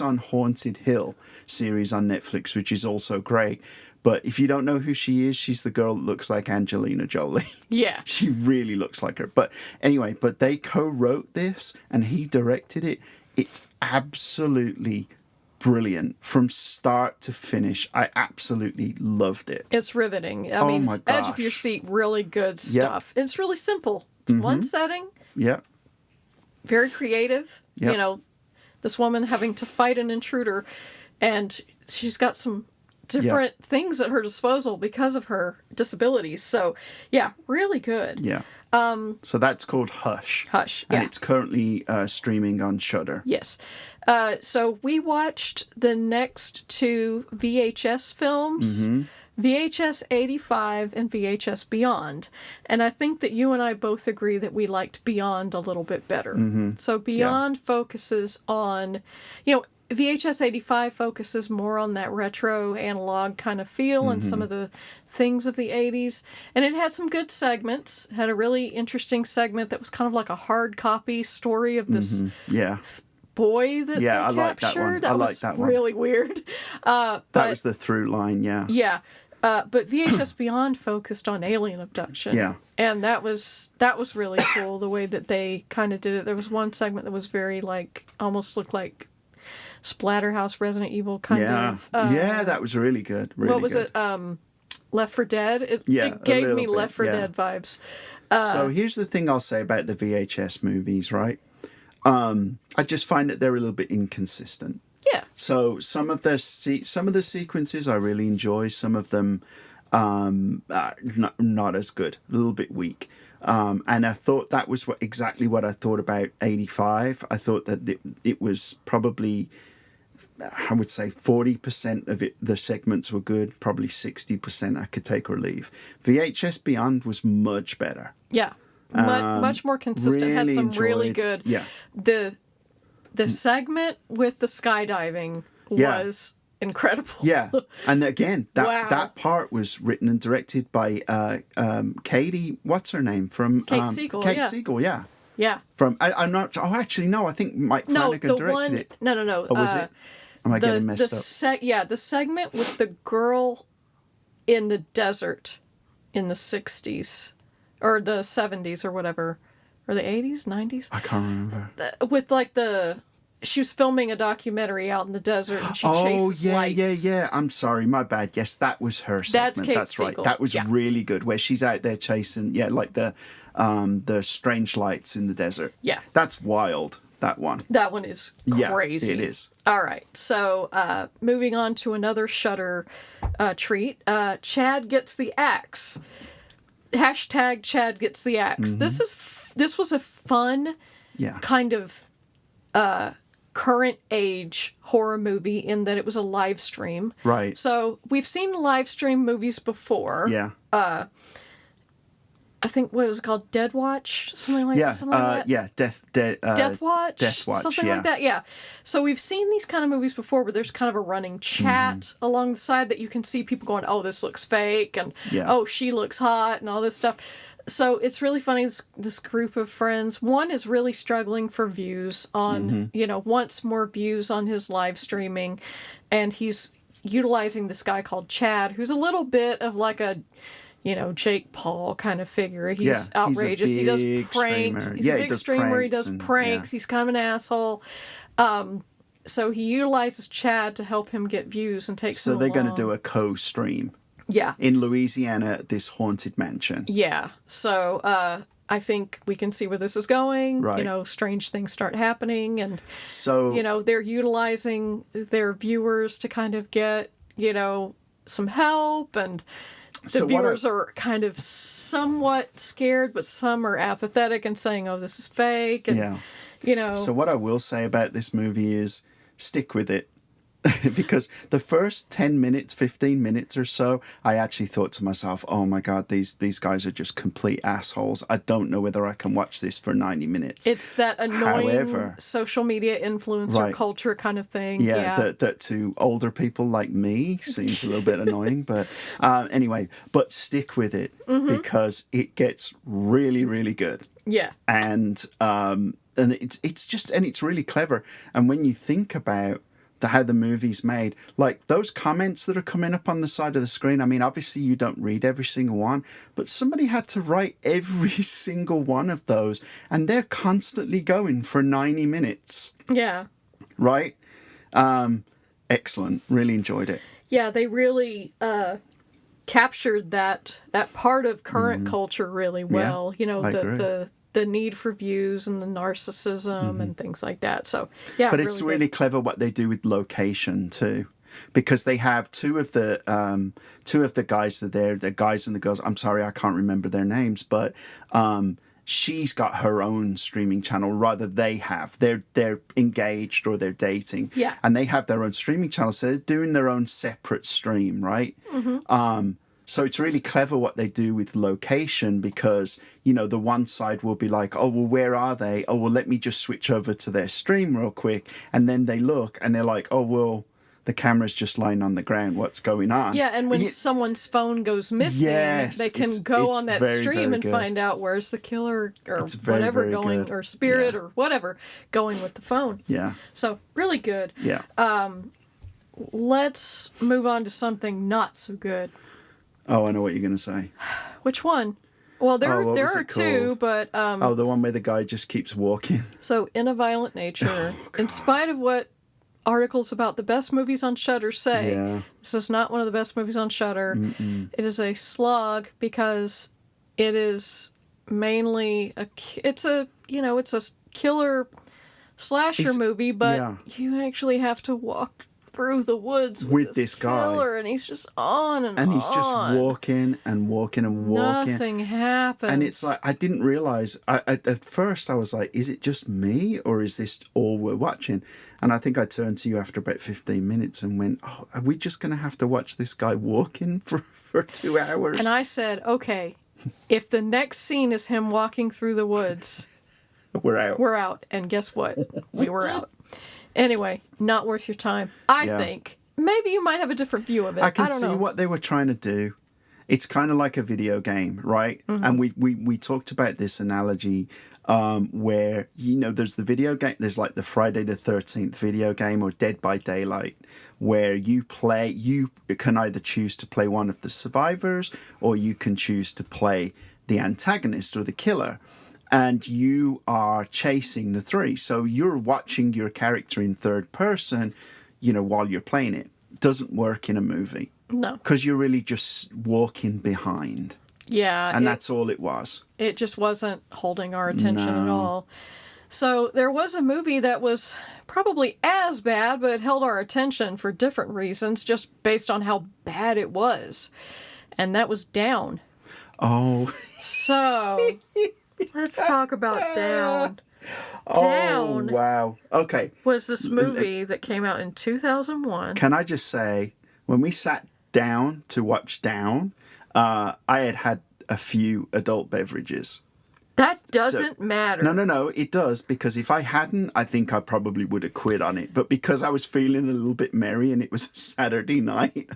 on Haunted Hill series on Netflix, which is also great. But if you don't know who she is, she's the girl that looks like Angelina Jolie. Yeah. She really looks like her. But anyway, they co-wrote this and he directed it. It's absolutely brilliant from start to finish. I absolutely loved it. It's riveting. I mean, my it's edge of your gosh. seat, really good stuff. It's really simple. It's one setting, Yep. very creative. Yep. You know, this woman having to fight an intruder, and she's got some different things at her disposal because of her disabilities. So, yeah, really good. Yeah. So that's called Hush. Hush, yeah. And it's currently streaming on Shudder. Yes. So we watched the next two VHS films, VHS 85 and VHS Beyond. And I think that you and I both agree that we liked Beyond a little bit better. So Beyond focuses on, VHS 85 focuses more on that retro analog kind of feel and some of the things of the 80s. And it had some good segments. It had a really interesting segment that was kind of like a hard copy story of this boy that they I like that captured. one. That I like was that one. really weird. That was the through line, yeah. Yeah. But VHS Beyond focused on alien abduction. Yeah. And that was really cool, the way that they kind of did it. There was one segment that was very almost looked like Splatterhouse Resident Evil kind of. Yeah, that was really good. Really what was good. it? Left 4 Dead? It a gave little me bit, Left 4 Dead vibes. So here's the thing I'll say about the VHS movies, right? I just find that they're a little bit inconsistent. Yeah. So some of the sequences I really enjoy. Some of them not as good. A little bit weak. And I thought that was exactly what I thought about 85. I thought that it was probably, I would say 40% of it, the segments were good. Probably 60% I could take or leave. VHS Beyond was much better. Yeah. Much more consistent. Had some really good. Yeah. The segment with the skydiving was incredible. Yeah, and again, Wow. that part was written and directed by Katie. What's her name from Kate Siegel? Kate Yeah. Siegel, yeah. Yeah. From I'm not. Oh, actually, no. I think Mike Flanagan directed it. No. Or was it? Am I getting messed up? The segment with the girl in the desert in the 60s or the 70s or whatever, or the 80s, 90s. I can't remember. With she was filming a documentary out in the desert and she chases lights. Yeah. I'm sorry, my bad. Yes, that was her segment. That's Kate That's right. Siegel. That was Yeah. really good. Where she's out there chasing, like the strange lights in the desert. Yeah. That's wild. That one. That one is crazy. Yeah, it is. All right. So moving on to another Shudder treat. Chad Gets the Axe. Hashtag Chad Gets the Axe. This was a fun kind of current age horror movie in that it was a live stream. Right. So we've seen live stream movies before. Yeah. I think what was it called, Dead Watch, something like that. Yeah, Death Watch, Death Watch, something like that. Yeah. So we've seen these kind of movies before, where there's kind of a running chat along the side that you can see people going, "Oh, this looks fake," and "Oh, she looks hot," and all this stuff. So it's really funny. This group of friends. One is really struggling for views on, wants more views on his live streaming, and he's utilizing this guy called Chad, who's a little bit of like a Jake Paul kind of figure. He's outrageous. He does pranks. Streamer. He's a big streamer. He does and, pranks. He's kind of an asshole. So he utilizes Chad to help him get views and takes him along. So they're going to do a co-stream. Yeah. In Louisiana at this haunted mansion. Yeah. So I think we can see where this is going. Right. Strange things start happening. And, so, they're utilizing their viewers to kind of get, some help. And the viewers are kind of somewhat scared, but some are apathetic and saying, "Oh, this is fake." And, So what I will say about this movie is stick with it. because the first 10 minutes, 15 minutes or so, I actually thought to myself, oh my God, these guys are just complete assholes. I don't know whether I can watch this for 90 minutes. It's that annoying However, social media influencer right. culture kind of thing. Yeah, that to older people like me seems a little bit annoying. But anyway, but stick with it because it gets really, really good. Yeah. And it's really clever. And when you think about how the movie's made, like those comments that are coming up on the side of the screen, I mean, obviously you don't read every single one, but somebody had to write every single one of those, and they're constantly going for 90 minutes. Yeah. Right? Excellent. Really enjoyed it. Yeah, they really captured that part of current culture really well. You know, I agree. The need for views and the narcissism and things like that. So yeah, but it's really clever what they do with location too, because they have two of the guys that are there, the guys and the girls. I'm sorry, I can't remember their names, but she's got her own streaming channel. Rather, they're engaged or they're dating. Yeah, and they have their own streaming channel, so they're doing their own separate stream, right? So it's really clever what they do with location, because, you know, the one side will be like, oh, well, where are they? Oh, well, let me just switch over to their stream real quick. And then they look and they're like, oh, well, the camera's just lying on the ground. What's going on? Yeah, and when someone's phone goes missing, they can go on that stream and find out where's the killer or whatever going, or spirit or whatever going with the phone. Yeah. So really good. Yeah. Let's move on to something not so good. Oh, I know what you're going to say. Which one? Well, there are two, but... the one where the guy just keeps walking. So, In a Violent Nature, in spite of what articles about the best movies on Shudder say, this is not one of the best movies on Shudder. It is a slog because it is mainly it's a killer slasher movie, but you actually have to walk through the woods with this killer, and he's just on and he's just walking and walking and walking. Nothing happens. And it's like, I didn't realize, at first I was like, is it just me or is this all we're watching? And I think I turned to you after about 15 minutes and went, oh, are we just going to have to watch this guy walking for 2 hours? And I said, okay, if the next scene is him walking through the woods, we're out. We're out. And guess what? We were out. Anyway, not worth your time. I think. Maybe you might have a different view of it. I don't see what they were trying to do. It's kind of like a video game, right? And we talked about this analogy where, you know, there's the video game, there's like the Friday the 13th video game or Dead by Daylight, where you can either choose to play one of the survivors or you can choose to play the antagonist or the killer. And you are chasing the three. So you're watching your character in third person, you know, while you're playing it. It doesn't work in a movie. No. Because you're really just walking behind. Yeah. And that's all it was. It just wasn't holding our attention at all. So there was a movie that was probably as bad, but held our attention for different reasons, just based on how bad it was. And that was Down. Oh. So... let's talk about Down. Down. Oh, wow. Okay. Was this movie that came out in 2001. Can I just say, when we sat down to watch Down, I had a few adult beverages. That doesn't matter. No, it does, because if I hadn't, I think I probably would have quit on it. But because I was feeling a little bit merry and it was a Saturday night...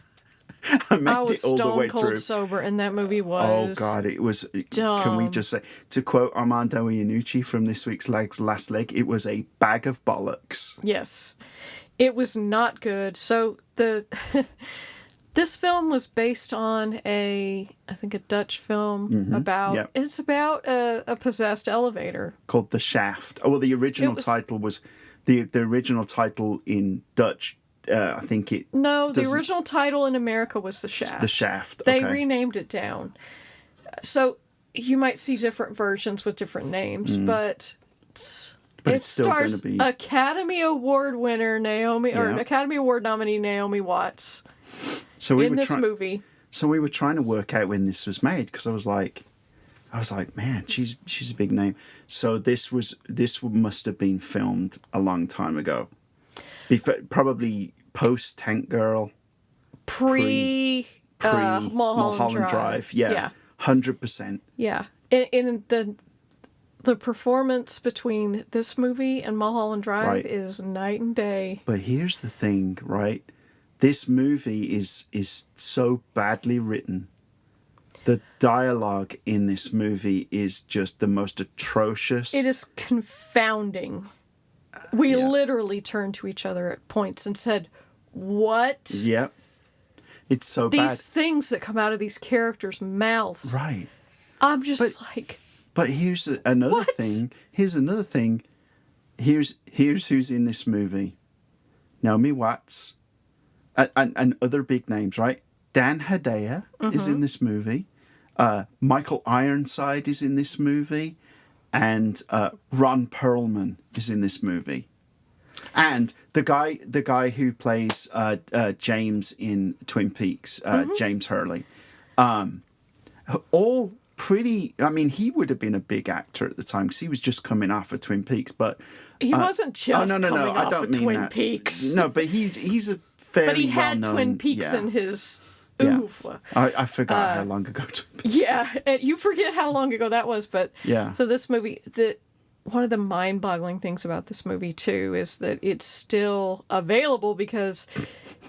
I was stone cold sober, and that movie was. Oh God, it was. Dumb. Can we just say, to quote Armando Iannucci from this week's Last Leg, it was a bag of bollocks. Yes, it was not good. So this film was based on I think a Dutch film about. It's about a possessed elevator called The Shaft. Oh well, the original title was the original title in Dutch. I think it... No, the original title in America was The Shaft. The Shaft, okay. They renamed it Down. So you might see different versions with different names, but it stars Academy Award winner Academy Award nominee Naomi Watts in this movie. So we were trying to work out when this was made, because I was like, man, she's a big name. So this must have been filmed a long time ago. Probably post Tank Girl, pre Mulholland Drive. Yeah, 100%. Yeah. In the performance between this movie and Mulholland Drive is night and day. But here's the thing, right? This movie is so badly written. The dialogue in this movie is just the most atrocious. It is confounding. We literally turned to each other at points and said, "What?" Yep. It's so bad. These things that come out of these characters' mouths. Right. I'm just like... But here's another thing. Here's another thing. Here's who's in this movie. Naomi Watts. And other big names, right? Dan Hedaya is in this movie. Michael Ironside is in this movie. And Ron Perlman is in this movie. And the guy who plays James in Twin Peaks, James Hurley. All pretty... I mean, he would have been a big actor at the time because he was just coming off of Twin Peaks, but... He wasn't just coming off of Twin Peaks. No, but he's a fairly But he had well-known, Twin Peaks in his oeuvre. I forgot how long ago Twin Peaks was. And you forget how long ago that was, but... Yeah. So this movie... One of the mind-boggling things about this movie, too, is that it's still available because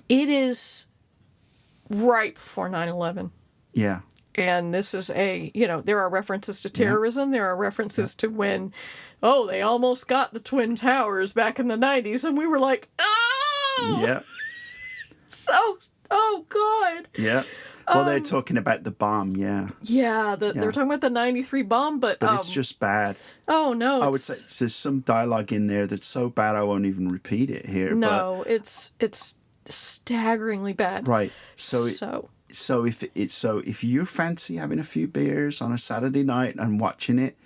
it is right before 9/11. Yeah. And this is there are references to terrorism. There are references to when, they almost got the Twin Towers back in the 90s. And we were like, oh! Yeah. Oh, God. Yeah. Well, they're talking about the bomb, yeah. Yeah, they're talking about the 93 bomb, but it's just bad. Oh, no. I would say there's some dialogue in there that's so bad I won't even repeat it here. No, it's staggeringly bad. Right. So if you fancy having a few beers on a Saturday night and watching it,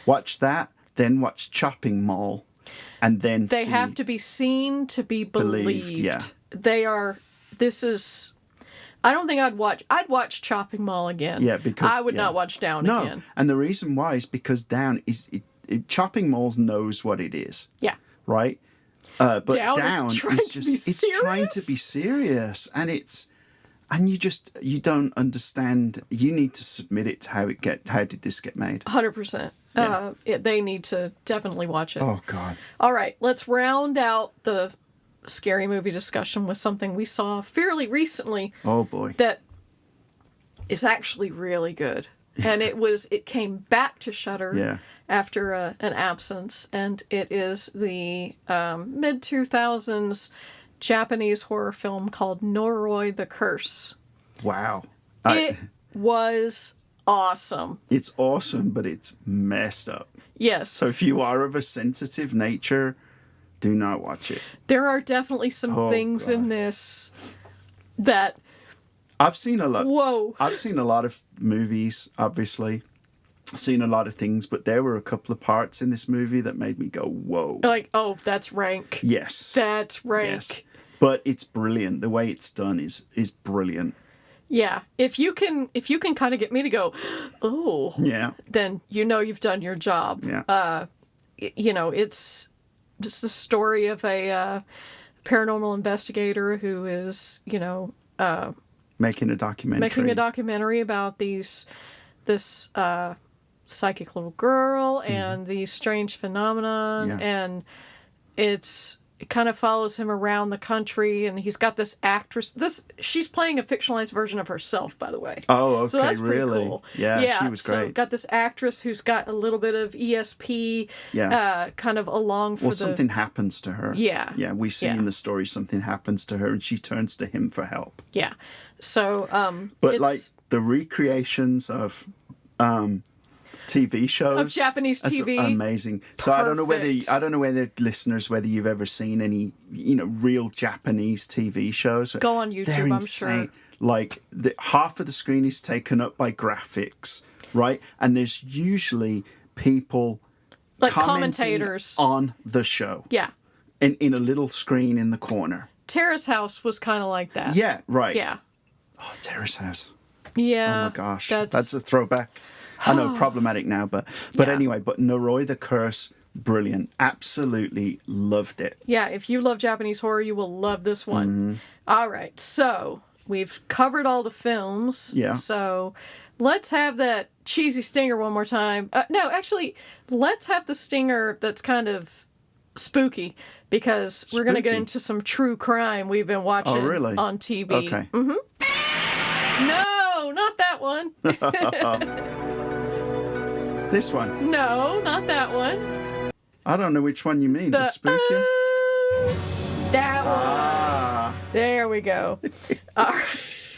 watch that, then watch Chopping Mall, and then they have to be seen to be believed. Yeah. I don't think I'd watch Chopping Mall again. Yeah, because I would not watch Down again. And the reason why is because Down is Chopping Malls knows what it is. Yeah. Right? But Down is trying to be serious, and you don't understand. You need to submit it to how did this get made? 100%. Yeah. They need to definitely watch it. Oh God. All right, let's round out the scary movie discussion with something we saw fairly recently. Oh boy. That is actually really good. And it came back to Shudder after an absence, and it is the mid-2000s Japanese horror film called Noroi the Curse. Wow. It was awesome. It's awesome, but it's messed up. Yes. So if you are of a sensitive nature, do not watch it. There are definitely some things in this that... I've seen a lot. Whoa. I've seen a lot of movies, obviously. Seen a lot of things, but there were a couple of parts in this movie that made me go, whoa. Like, oh, that's rank. Yes. That's rank. Yes. But it's brilliant. The way it's done is brilliant. Yeah. If you can kind of get me to go, oh. Yeah. Then you've done your job. Yeah. It's just the story of a paranormal investigator who is, making a documentary about this psychic little girl and these strange phenomena, and it kind of follows him around the country, and he's got this actress. She's playing a fictionalized version of herself, by the way. Oh, okay, so that's pretty cool. Yeah, she was great. So got this actress who's got a little bit of ESP, kind of along for something happens to her. Yeah, we see in the story something happens to her, and she turns to him for help. Yeah, so but like the recreations of TV shows of Japanese TV, amazing. So I don't know whether listeners, whether you've ever seen any real Japanese TV shows. Go on YouTube. They're I'm insane. sure. Like half of the screen is taken up by graphics, right? And there's usually people like commentators on the show. Yeah. In a little screen in the corner. Terrace House was kind of like that. Yeah. Right. Yeah. Oh, Terrace House. Yeah. Oh my gosh, that's a throwback. I know, problematic now, but anyway, but Noroi the Curse, brilliant. Absolutely loved it. Yeah, if you love Japanese horror, you will love this one. All right, so we've covered all the films. Yeah. So let's have that cheesy stinger one more time. No, actually, let's have the stinger that's kind of spooky, because we're going to get Spooky? into some true crime we've been watching really? on TV. Okay. No, not that one. This one. No, not that one. I don't know which one you mean. The spooky? That one. Ah. There we go. All right.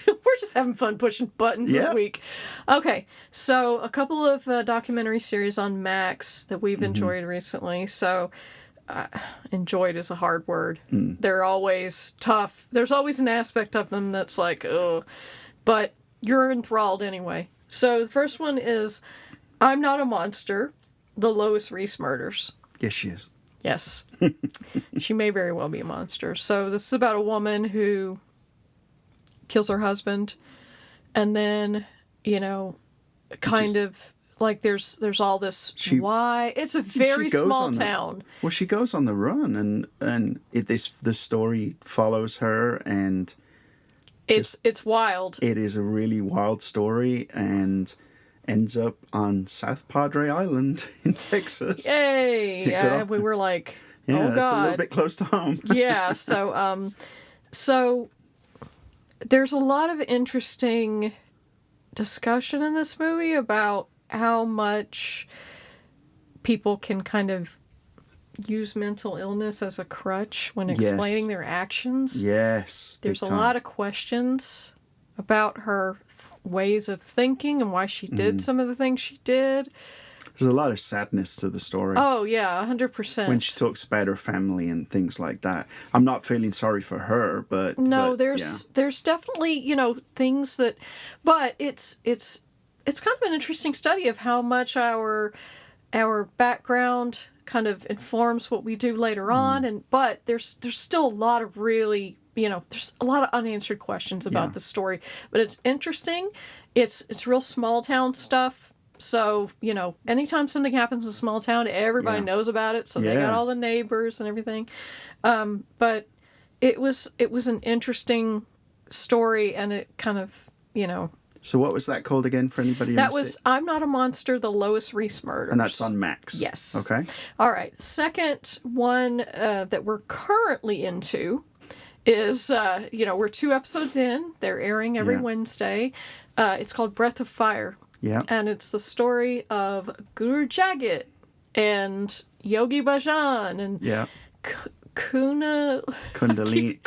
We're just having fun pushing buttons this week. Okay, so a couple of documentary series on Max that we've enjoyed recently. So, enjoyed is a hard word. They're always tough. There's always an aspect of them that's like, oh, but you're enthralled anyway. So the first one is I'm Not a Monster, the Lois Reese Murders. Yes, she is. Yes. She may very well be a monster. So this is about a woman who kills her husband, and then, you know, kind of like there's all this why. It's a very small town. Well, she goes on the run, and the story follows her, and it's wild. It is a really wild story, and ends up on South Padre Island in Texas. Yay! Yeah, we were like, oh God, that's a little bit close to home. Yeah. So there's a lot of interesting discussion in this movie about how much people can kind of use mental illness as a crutch when explaining their actions. Yes. There's a lot of questions about her ways of thinking and why she did some of the things she did. There's a lot of sadness to the story. Oh, yeah, 100%. When she talks about her family and things like that. I'm not feeling sorry for her, but... No, there's definitely, you know, things that... But it's kind of an interesting study of how much our background kind of informs what we do later on. But there's still a lot of really... You know, there's a lot of unanswered questions about the story. But it's interesting. It's real small town stuff. So, you know, anytime something happens in a small town, everybody knows about it. So they got all the neighbors and everything. But it was an interesting story, and it kind of, you know. So what was that called again for anybody who That was I'm Not a Monster, the Lois Reese Murders. And that's on Max. Yes. Okay. All right. Second one that we're currently into is, you know, we're 2 episodes in. They're airing every Wednesday. It's called Breath of Fire. Yeah. And it's the story of Guru Jagat and Yogi Bhajan and Kundalini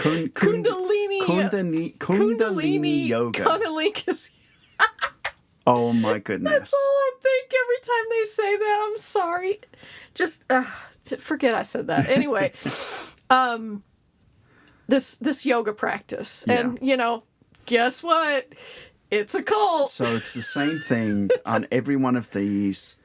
yoga. Kundalini. Oh my goodness. That's all I think every time they say that. I'm sorry. Just forget I said that. Anyway, this yoga practice. And, you know, guess what? It's a cult. So it's the same thing on every one of these,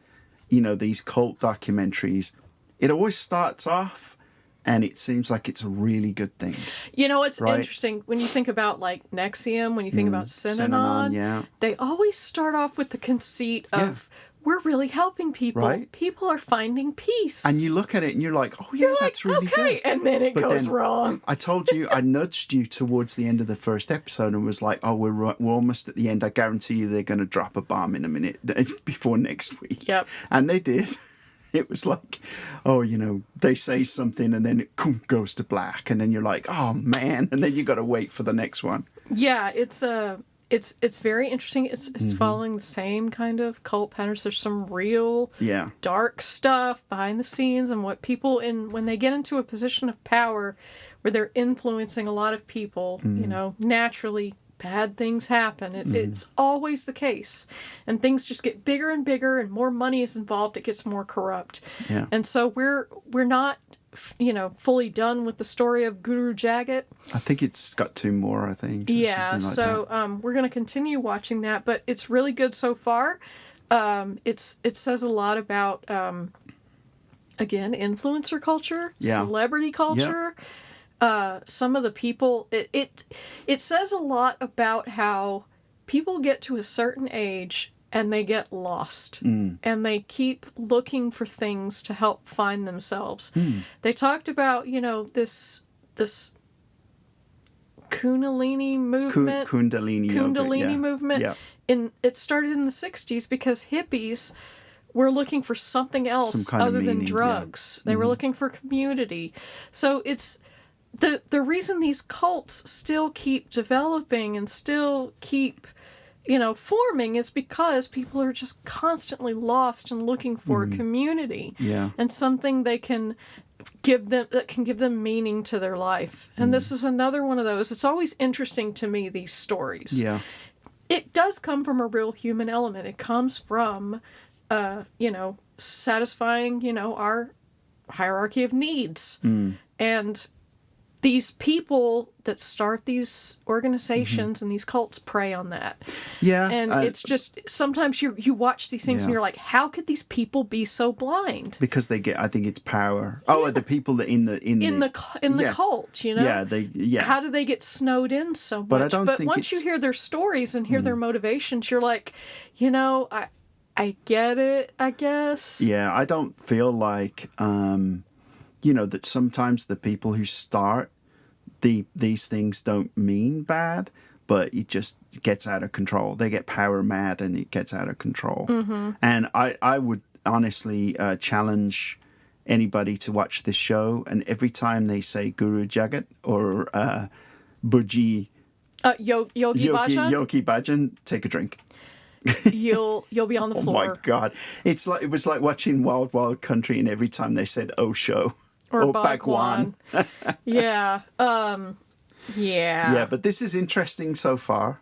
you know, these cult documentaries. It always starts off and it seems like it's a really good thing. You know, it's interesting when you think about like Nexium, when you think about Synanon, they always start off with the conceit of we're really helping people. Right. People are finding peace. And you look at it and you're like, oh yeah, that's really good. And then it goes wrong. I told you, I nudged you towards the end of the first episode and was like, oh, we're almost at the end. I guarantee you they're going to drop a bomb in a minute before next week. Yep. And they did. It was like, oh, you know, they say something and then it goes to black. And then you're like, oh, man. And then you got to wait for the next one. Yeah, it's very interesting. It's following the same kind of cult patterns. There's some real dark stuff behind the scenes, and what people when they get into a position of power where they're influencing a lot of people, you know, naturally bad things happen. It's always the case. And things just get bigger and bigger, and more money is involved, it gets more corrupt. Yeah. And so we're not, you know, fully done with the story of Guru Jagat. I think it's got 2 more, I think. Yeah, so we're going to continue watching that, but it's really good so far. It says a lot about, again, influencer culture, celebrity culture. Some of the people, it says a lot about how people get to a certain age and they get lost. And they keep looking for things to help find themselves. They talked about, this Kundalini movement. Kundalini movement. Yeah. It started in the 60s because hippies were looking for something else other than drugs. They were looking for community. So it's the reason these cults still keep developing and still keep forming is because people are just constantly lost and looking for a community and something they can give them meaning to their life. And this is another one of those. It's always interesting to me, these stories. Yeah. It does come from a real human element. It comes from satisfying, our hierarchy of needs. And these people that start these organizations and these cults prey on that. Yeah. And it's just, sometimes you watch these things and you're like, how could these people be so blind? Because I think it's power. Oh, the people that in the cult, Yeah, How do they get snowed in so much? But I don't think once you hear their stories and hear their motivations, you're like, I get it, I guess. Yeah, I don't feel like, that sometimes the people who start these things don't mean bad, but it just gets out of control. They get power mad and it gets out of control. And I would honestly challenge anybody to watch this show, and every time they say Guru Jagat or Buji Yogi Bhajan, Yogi Bhajan, take a drink. You'll be on the floor. Oh my God. It was like watching Wild Wild Country, and every time they said Osho or Bhagwan. Yeah. Yeah, but this is interesting so far.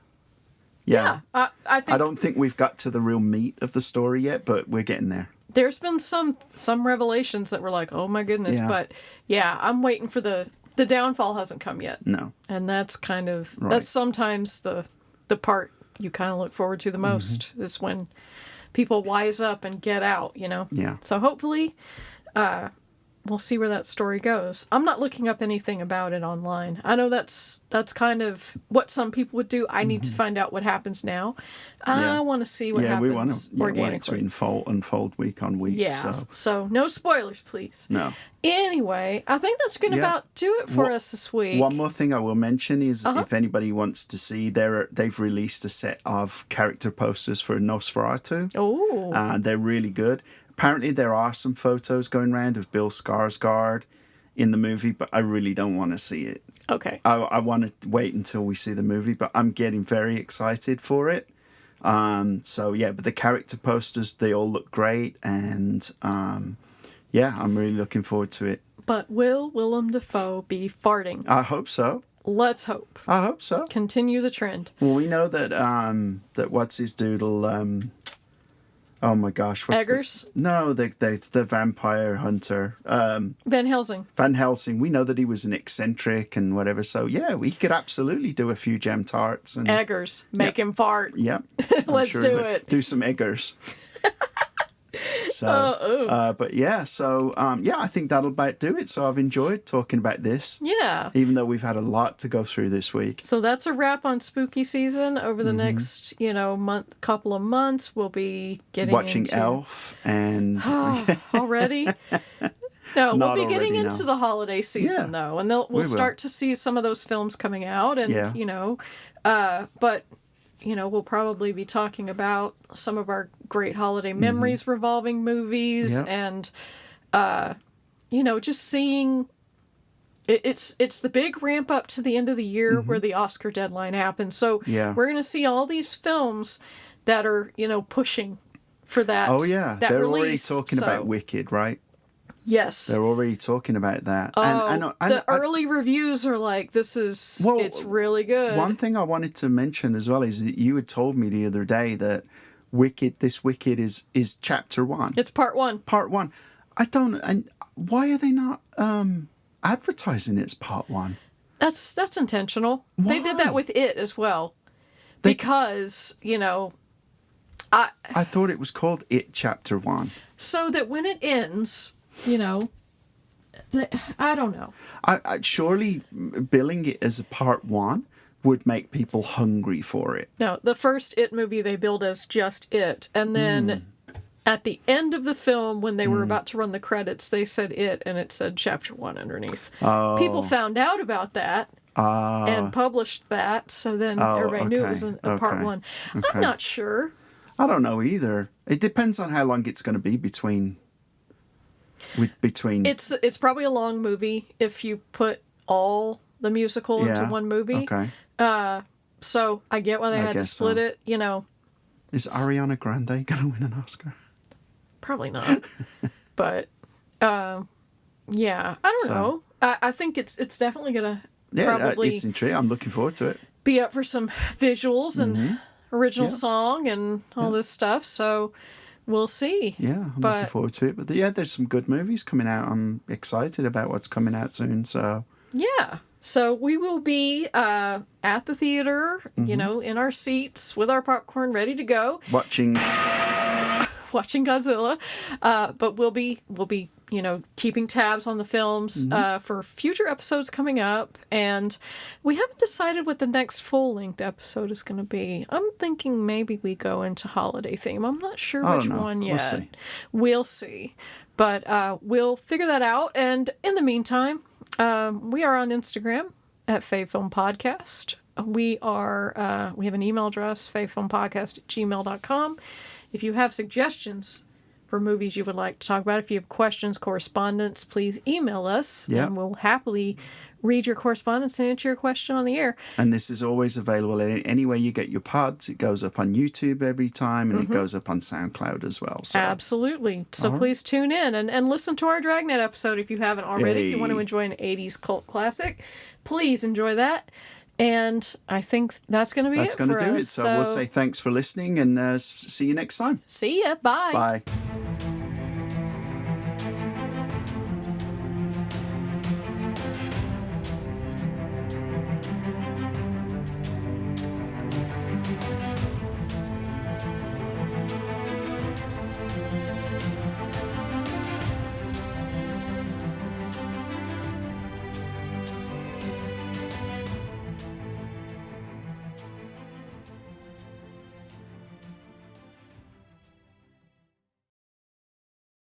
Yeah. I think I don't think we've got to the real meat of the story yet, but we're getting there. There's been some revelations that were like, oh my goodness. Yeah. But yeah, I'm waiting for the downfall hasn't come yet. No. And that's kind of, Right. that's sometimes the part you kind of look forward to the most is when people wise up and get out, Yeah. So hopefully, we'll see where that story goes. I'm not looking up anything about it online. I know that's kind of what some people would do. I need to find out what happens now. I want to see what happens we want it to organically. unfold week on week. Yeah. So no spoilers, please. No. Anyway, I think that's going to about do it for us this week. One more thing I will mention is if anybody wants to see, they've released a set of character posters for Nosferatu. Oh. They're really good. Apparently, there are some photos going around of Bill Skarsgård in the movie, but I really don't want to see it. Okay. I want to wait until we see the movie, but I'm getting very excited for it. So yeah, but the character posters, they all look great, and I'm really looking forward to it. But will Willem Dafoe be farting? I hope so. Let's hope. I hope so. Continue the trend. Well, we know that that what's his doodle? Oh my gosh, what's Eggers? The vampire hunter. Van Helsing. Van Helsing. We know that he was an eccentric and whatever. So yeah, we could absolutely do a few gem tarts and Eggers. Make him fart. Yep. Let's do it. Do some Eggers. So, but yeah, so I think that'll about do it. So I've enjoyed talking about this. Yeah. Even though we've had a lot to go through this week. So that's a wrap on spooky season. Over the next, couple of months, we'll be watching Elf and already. No, we'll be already, getting no. into the holiday season though, and we'll start to see some of those films coming out, and but. We'll probably be talking about some of our great holiday memories revolving movies and, just seeing it's the big ramp up to the end of the year where the Oscar deadline happens. So we're going to see all these films that are, pushing for that. Oh, yeah. That They're release. already talking about Wicked, right? Yes. They're already talking about that. The early reviews are like, it's really good. One thing I wanted to mention as well is that you had told me the other day that Wicked is chapter 1. It's part 1. Part 1. And why are they not advertising it as part 1? That's intentional. Why? They did that with it as well. Because, I thought it was called It Chapter 1. So that when it ends, I don't know. I surely billing it as a part 1 Mm-hmm. make people hungry for it. No, the first It movie they billed as just It. And then at the end of the film, when they were about to run the credits, they said It, and it said Chapter 1 underneath. Oh. People found out about that and published that, so then everybody knew it was a part 1. Okay. I'm not sure. I don't know either. It depends on how long it's going to be between. It's probably a long movie if you put all the musical into one movie. Okay. So I get why they had to split it. You know, is Ariana Grande going to win an Oscar? Probably not. But yeah, I don't know. I think it's definitely going to probably. It's intriguing. I'm looking forward to it. Be up for some visuals and original song and all this stuff. So. We'll see. Yeah, I'm looking forward to it. But there's some good movies coming out. I'm excited about what's coming out soon. So yeah. So we will be at the theater, you know, in our seats with our popcorn ready to go. Watching Godzilla. But we'll be, you know, keeping tabs on the films for future episodes coming up. And we haven't decided what the next full-length episode is going to be. I'm thinking maybe we go into holiday theme. I'm not sure which one yet. We'll see. But we'll figure that out. And in the meantime, we are on Instagram at FaveFilm Podcast. We have an email address, favefilmpodcast@gmail.com. If you have suggestions for movies you would like to talk about, if you have questions, correspondence, please email us, and we'll happily read your correspondence and answer your question on the air. And this is always available anywhere you get your pods. It goes up on YouTube every time, and it goes up on SoundCloud as well. So. Absolutely. So please tune in and listen to our Dragnet episode if you haven't already. If you want to enjoy an 80s cult classic, please enjoy that. And I think that's going to be it for us. That's going to do it. So we'll say thanks for listening and see you next time. See ya. Bye. Bye.